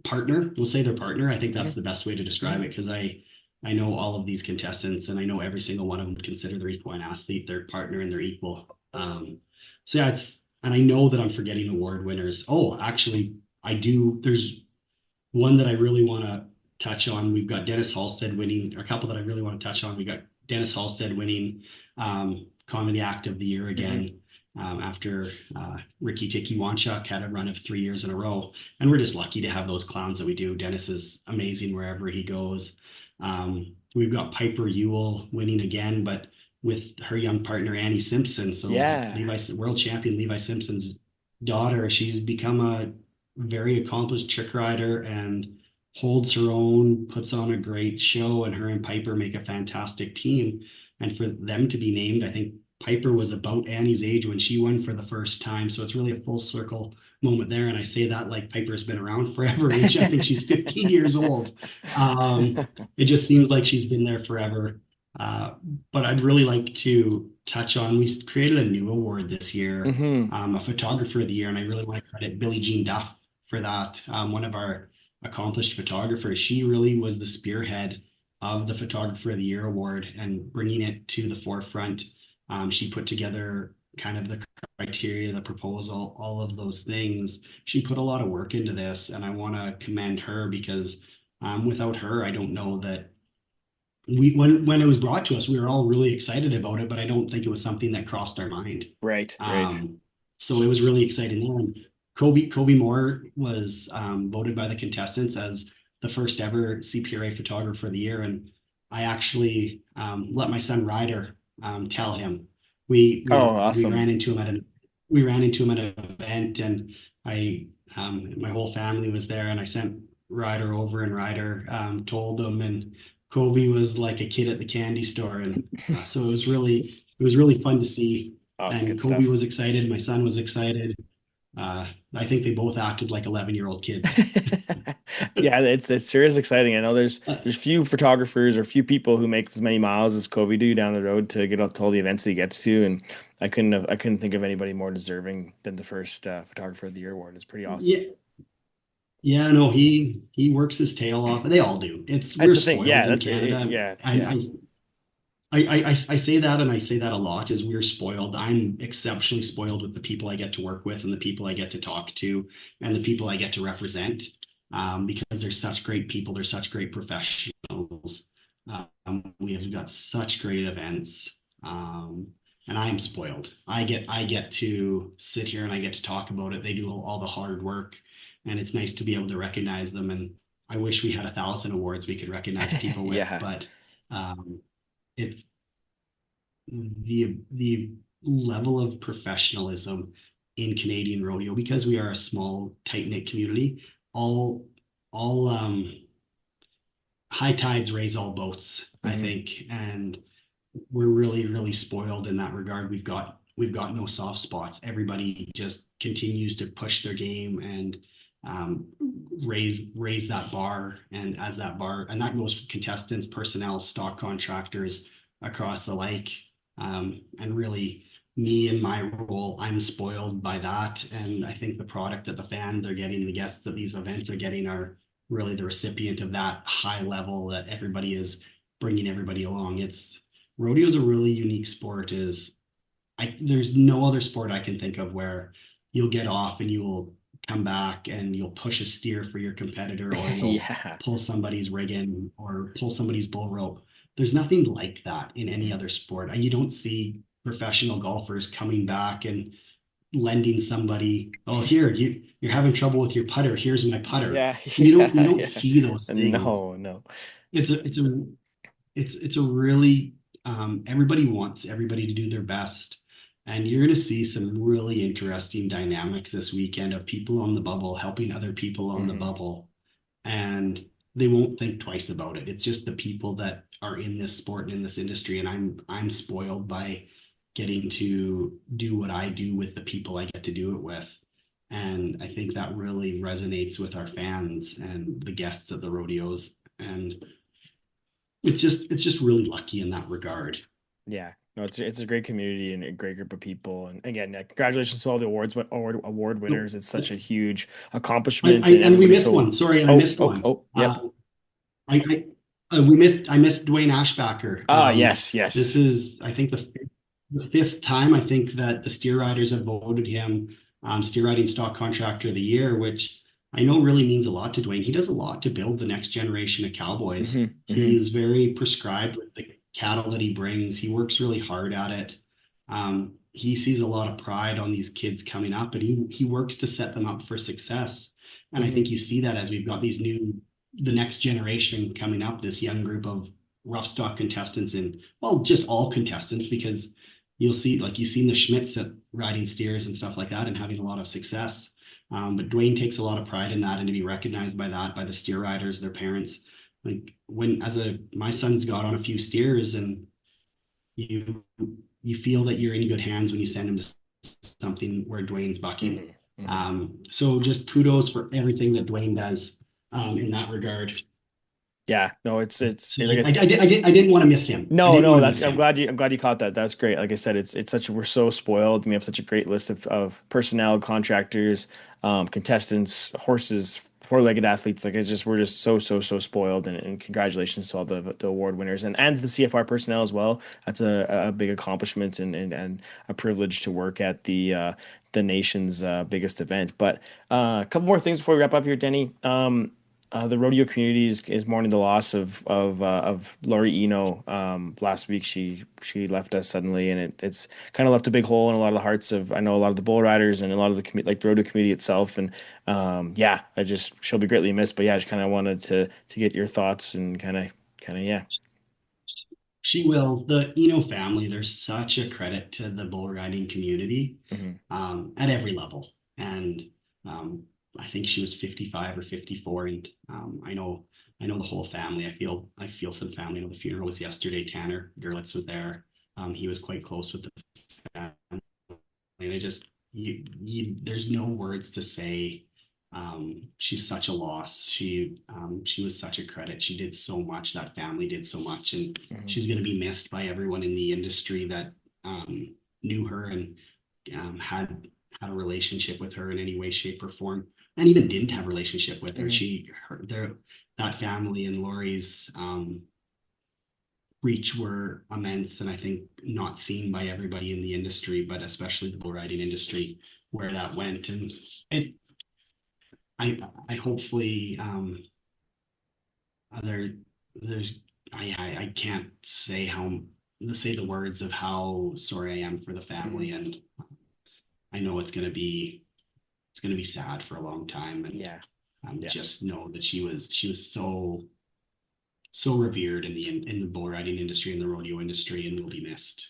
[SPEAKER 3] partner. We'll say their partner. I think that's
[SPEAKER 1] Hmm.
[SPEAKER 3] the best way to describe
[SPEAKER 1] Yeah.
[SPEAKER 3] it, because I know all of these contestants, and I know every single one of them would consider their equine athlete their partner and their equal. So yeah, it's, and I know that I'm forgetting award winners. Oh, actually, I do. There's one that I really want to touch on. We've got Dennis Halstead winning, or a couple that I really want to touch on. We got Dennis Halstead winning Comedy Act of the Year
[SPEAKER 1] Hmm.
[SPEAKER 3] again, after Ricky Tiki Wanchuk had a run of 3 years in a row. And we're just lucky to have those clowns that we do. Dennis is amazing wherever he goes. We've got Piper Ewell winning again, but with her young partner Annie Simpson. So
[SPEAKER 1] Yeah.
[SPEAKER 3] Levi, world champion Levi Simpson's daughter, she's become a very accomplished trick rider and holds her own, puts on a great show, and her and Piper make a fantastic team. And for them to be named, I think Piper was about Annie's age when she won for the first time. So it's really a full circle moment there. And I say that like Piper's been around forever, which I think she's 15 years old. It just seems like she's been there forever. Uh, but I'd really like to touch on, we created a new award this year,
[SPEAKER 1] Hmm.
[SPEAKER 3] a photographer of the year, and I really want to credit Billie Jean Duff for that. One of our accomplished photographers. She really was the spearhead of the Photographer of the Year award and bringing it to the forefront. She put together kind of the criteria, the proposal, all of those things. She put a lot of work into this, and I want to commend her because without her, I don't know that when it was brought to us, we were all really excited about it, but I don't think it was something that crossed our mind.
[SPEAKER 1] Right. Right.
[SPEAKER 3] Um, so it was really exciting there. And Kobe Moore was voted by the contestants as the first ever CPRA photographer of the year. And I actually let my son Ryder tell him.
[SPEAKER 1] Oh,
[SPEAKER 3] We ran
[SPEAKER 1] awesome.
[SPEAKER 3] into him at we ran into him at an event, and I my whole family was there, and I sent Ryder over, and Ryder told him, and Kobe was like a kid at the candy store, and so it was really fun to see.
[SPEAKER 1] Oh, it's good
[SPEAKER 3] And Kobe
[SPEAKER 1] stuff.
[SPEAKER 3] was excited, my son was excited. I think they both acted like 11-year-old kids.
[SPEAKER 1] Yeah, it sure is exciting. I know
[SPEAKER 3] Uh,
[SPEAKER 1] there's few photographers or few people who make as many miles as Kobe do down the road to get out to all the events that he gets to, and I couldn't think of anybody more deserving than the first photographer of the year award. It's pretty awesome.
[SPEAKER 3] yeah, yeah, no, he works his tail off. They all do. It's
[SPEAKER 1] That's
[SPEAKER 3] we're
[SPEAKER 1] the thing.
[SPEAKER 3] spoiled
[SPEAKER 1] Yeah,
[SPEAKER 3] in
[SPEAKER 1] that's
[SPEAKER 3] Canada,
[SPEAKER 1] yeah,
[SPEAKER 3] and
[SPEAKER 1] yeah.
[SPEAKER 3] I say that, and I say that a lot, is we're spoiled. I'm exceptionally spoiled with the people I get to work with and the people I get to talk to and the people I get to represent, because they're such great people. They're such great professionals. We have got such great events. Um, and I am spoiled. I get to sit here and I get to talk about it. They do all the hard work, and it's nice to be able to recognize them. And I wish we had 1,000 awards we could recognize people with,
[SPEAKER 1] Yeah.
[SPEAKER 3] but um, it's the level of professionalism in Canadian rodeo, because we are a small, tight-knit community. All all high tides raise all boats, I
[SPEAKER 1] Hmm.
[SPEAKER 3] think, and we're really, really spoiled in that regard. We've got no soft spots. Everybody just continues to push their game and um, raise that bar, and as that bar, and that goes for contestants, personnel, stock contractors across the lake, and really. me in my role, I'm spoiled by that. And I think the product that the fans are getting, the guests at these events are getting are really the recipient of that high level that everybody is bringing everybody along. It's rodeo is a really unique sport. Is there's no other sport I can think of where you'll get off and you will come back and you'll push a steer for your competitor or you'll
[SPEAKER 1] Yeah.
[SPEAKER 3] pull somebody's rigging or pull somebody's bull rope. There's nothing like that in any
[SPEAKER 1] Mhm.
[SPEAKER 3] other sport. You don't see professional golfers coming back and lending somebody, oh, here, you're having trouble with your putter. Here's my putter.
[SPEAKER 1] Yeah,
[SPEAKER 3] You
[SPEAKER 1] yeah,
[SPEAKER 3] don't
[SPEAKER 1] yeah.
[SPEAKER 3] see those things.
[SPEAKER 1] No, no.
[SPEAKER 3] It's a really everybody wants everybody to do their best, and you're going to see some really interesting dynamics this weekend of people on the bubble helping other people on the
[SPEAKER 1] Hmm.
[SPEAKER 3] bubble, and they won't think twice about it. It's just the people that are in this sport and in this industry, and I'm spoiled by getting to do what I do with the people I get to do it with. And I think that really resonates with our fans and the guests at the rodeos. And it's just really lucky in that regard.
[SPEAKER 1] Yeah. No, it's a great community and a great group of people. And again, yeah, congratulations to all the award
[SPEAKER 3] No,
[SPEAKER 1] winners. It's such a huge accomplishment,
[SPEAKER 3] I
[SPEAKER 1] and
[SPEAKER 3] and we
[SPEAKER 1] everybody's
[SPEAKER 3] missed
[SPEAKER 1] so.
[SPEAKER 3] one. Sorry, I
[SPEAKER 1] Oh,
[SPEAKER 3] missed
[SPEAKER 1] oh,
[SPEAKER 3] one.
[SPEAKER 1] oh, yep.
[SPEAKER 3] I missed Dwayne Ashbacker.
[SPEAKER 1] Ah, yes,
[SPEAKER 3] This
[SPEAKER 1] yes.
[SPEAKER 3] is I think the fifth time I think that the steer riders have voted him steer riding stock contractor of the year, which I know really means a lot to Dwayne. He does a lot to build the next generation of cowboys.
[SPEAKER 1] Hmm.
[SPEAKER 3] He
[SPEAKER 1] Hmm.
[SPEAKER 3] is very prescribed with the cattle that he brings. He works really hard at it. He sees a lot of pride on these kids coming up, and he works to set them up for success. And I think
[SPEAKER 1] Hmm.
[SPEAKER 3] you see that as we've got the next generation coming up, this young group of rough stock contestants and well, just all contestants, because you'll see like you've seen the Schmitz at riding steers and stuff like that and having a lot of success. But Dwayne takes a lot of pride in that, and to be recognized by that by the steer riders, their parents. Like when as a my son's got on a few steers, and you you feel that you're in good hands when you send him to something where Dwayne's bucking.
[SPEAKER 1] Hmm. Hmm.
[SPEAKER 3] So just kudos for everything that Dwayne does in that regard.
[SPEAKER 1] Yeah, no, it's
[SPEAKER 3] So
[SPEAKER 1] like
[SPEAKER 3] I didn't want to miss him. I
[SPEAKER 1] no,
[SPEAKER 3] didn't
[SPEAKER 1] no,
[SPEAKER 3] want to
[SPEAKER 1] that's
[SPEAKER 3] miss him.
[SPEAKER 1] I'm glad you caught that. That's great. Like I said, it's such we're so spoiled. We have such a great list of personnel, contractors, contestants, horses, four-legged athletes. Like it's just we're just so spoiled. And congratulations to all the award winners and to the CFR personnel as well. That's a big accomplishment and a privilege to work at the nation's biggest event. But a couple more things before we wrap up here, Denny. The rodeo community is mourning the loss of Lori Eno. Last week she left us suddenly, and it's kind of left a big hole in a lot of the hearts of I know a lot of the bull riders and a lot of the like the rodeo community itself. And yeah, I just she'll be greatly missed. But yeah, I just kind of wanted to get your thoughts and kind of yeah.
[SPEAKER 3] She will. The Eno family, there's such a credit to the bull riding community
[SPEAKER 1] Hmm.
[SPEAKER 3] at every level. And I think she was 55 or 54. And I know the whole family. I feel for the family. I know the funeral was yesterday. Tanner Gerlitz was there. He was quite close with the family. And I just, there's no words to say. She's such a loss. She was such a credit. She did so much. That family did so much, and
[SPEAKER 1] Hmm.
[SPEAKER 3] she's going to be missed by everyone in the industry that knew her and had a relationship with her in any way, shape, or form, and even didn't have a relationship with her.
[SPEAKER 1] Hmm.
[SPEAKER 3] That family and Lori's reach were immense, and I think not seen by everybody in the industry, but especially the bull riding industry, where that went. And it, I hopefully there, there's, I can't say say the words of how sorry I am for the
[SPEAKER 1] Hmm.
[SPEAKER 3] family, and I know it's gonna be sad for a long time, and
[SPEAKER 1] Yeah. Yeah.
[SPEAKER 3] just know that she was so revered in the bull riding industry and the rodeo industry, and will be missed.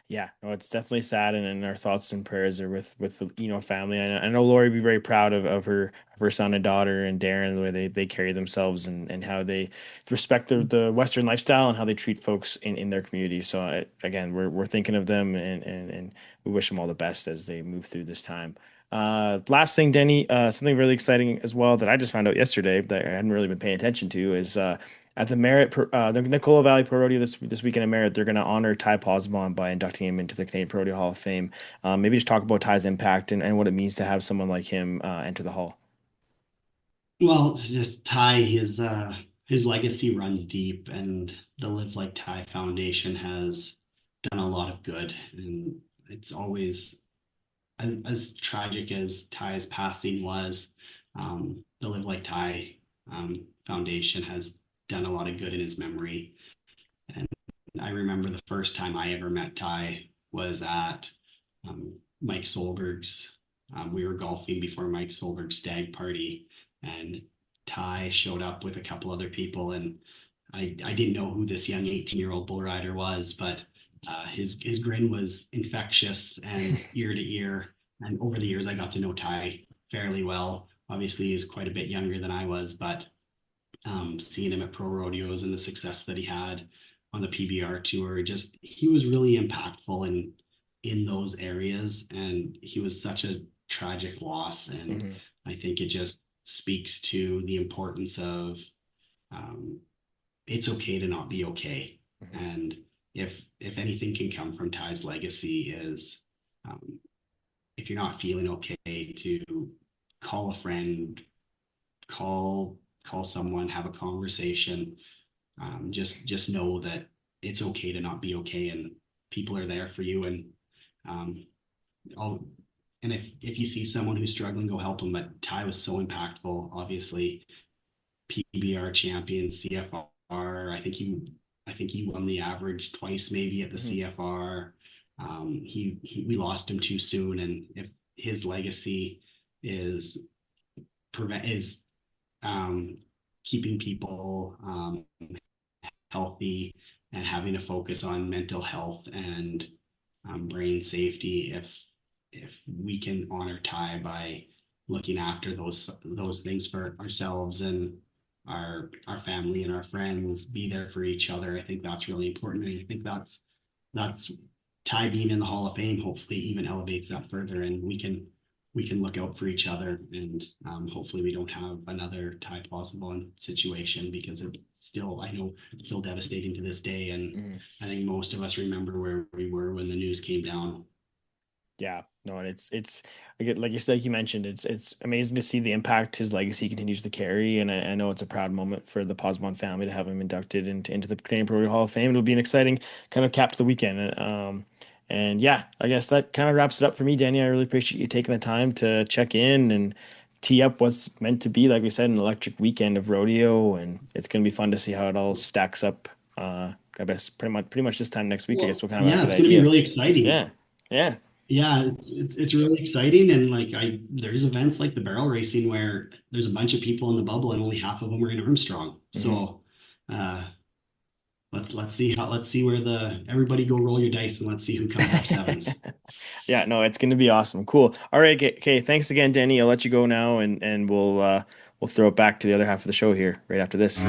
[SPEAKER 1] Yeah, no, it's definitely sad, and our thoughts and prayers are with the family. I know Lori would be very proud of her son and daughter and Darren the way they carry themselves and how they respect the Western lifestyle and how they treat folks in their community. So again, we're thinking of them and we wish them all the best as they move through this time. Last thing, Denny, something really exciting as well that I just found out yesterday that I hadn't really been paying attention to is at the the Nicola Valley Pro Rodeo this weekend at Merritt, they're going to honor Ty Posbon by inducting him into the Canadian Pro Rodeo Hall of Fame. Maybe just talk about Ty's impact and what it means to have someone like him enter the hall.
[SPEAKER 3] Well, just Ty, his legacy runs deep, and the Live Like Ty Foundation has done a lot of good. And it's always as tragic as Ty's passing was, the Live Like Ty Foundation has done a lot of good in his memory. And I remember the first time I ever met Ty was at Mike Solberg's. We were golfing before Mike Solberg's stag party, and Ty showed up with a couple other people, and I didn't know who this young 18-year-old bull rider was, but his grin was infectious and ear to ear. And over the years, I got to know Ty fairly well. Obviously, he's quite a bit younger than I was, but seeing him at pro rodeos and the success that he had on the PBR tour, just he was really impactful in those areas, and he was such a tragic loss. And
[SPEAKER 1] Hmm.
[SPEAKER 3] I think it just speaks to the importance of um, it's okay to not be okay.
[SPEAKER 1] Hmm.
[SPEAKER 3] And if anything can come from Ty's legacy is um, if you're not feeling okay, to call a friend, call someone, have a conversation. Just know that it's okay to not be okay, and people are there for you. And um, I'll, and if you see someone who's struggling, go help them. But Ty was so impactful. Obviously, PBR champion, CFR. I think he won the average twice, maybe at the
[SPEAKER 1] Hmm.
[SPEAKER 3] CFR. We lost him too soon, and if his legacy is prevent is um, keeping people healthy and having a focus on mental health and brain safety, if we can honor Ty by looking after those things for ourselves and our family and our friends, be there for each other. I think that's really important. And I think that's Ty being in the Hall of Fame hopefully even elevates that further, and we can look out for each other, and hopefully we don't have another Ty possible situation, because it's still, I know, still devastating to this day. And
[SPEAKER 1] Hmm.
[SPEAKER 3] I think most of us remember where we were when the news came down.
[SPEAKER 1] Yeah, no, and it's like you said, you mentioned it's amazing to see the impact his legacy continues to carry, and I know it's a proud moment for the Posbon family to have him inducted into the Canadian Pro Rodeo Hall of Fame. It'll be an exciting kind of cap to the weekend. And yeah, I guess that kind of wraps it up for me, Danny. I really appreciate you taking the time to check in and tee up what's meant to be, like we said, an electric weekend of rodeo, and it's gonna be fun to see how it all stacks up. I guess pretty much this time next week. I guess
[SPEAKER 3] Well,
[SPEAKER 1] we'll kind of have a
[SPEAKER 3] yeah,
[SPEAKER 1] good
[SPEAKER 3] it's going to be
[SPEAKER 1] idea.
[SPEAKER 3] really exciting.
[SPEAKER 1] Yeah, yeah.
[SPEAKER 3] Yeah, it's really exciting. And like there's events like the barrel racing where there's a bunch of people in the bubble and only half of them are in Armstrong.
[SPEAKER 1] Hmm.
[SPEAKER 3] So uh, let's see where the everybody go roll your dice, and let's see who comes up sevens.
[SPEAKER 1] Yeah, no, it's gonna be awesome. Cool. All right, okay. Thanks again, Denny. I'll let you go now, and we'll throw it back to the other half of the show here right after this.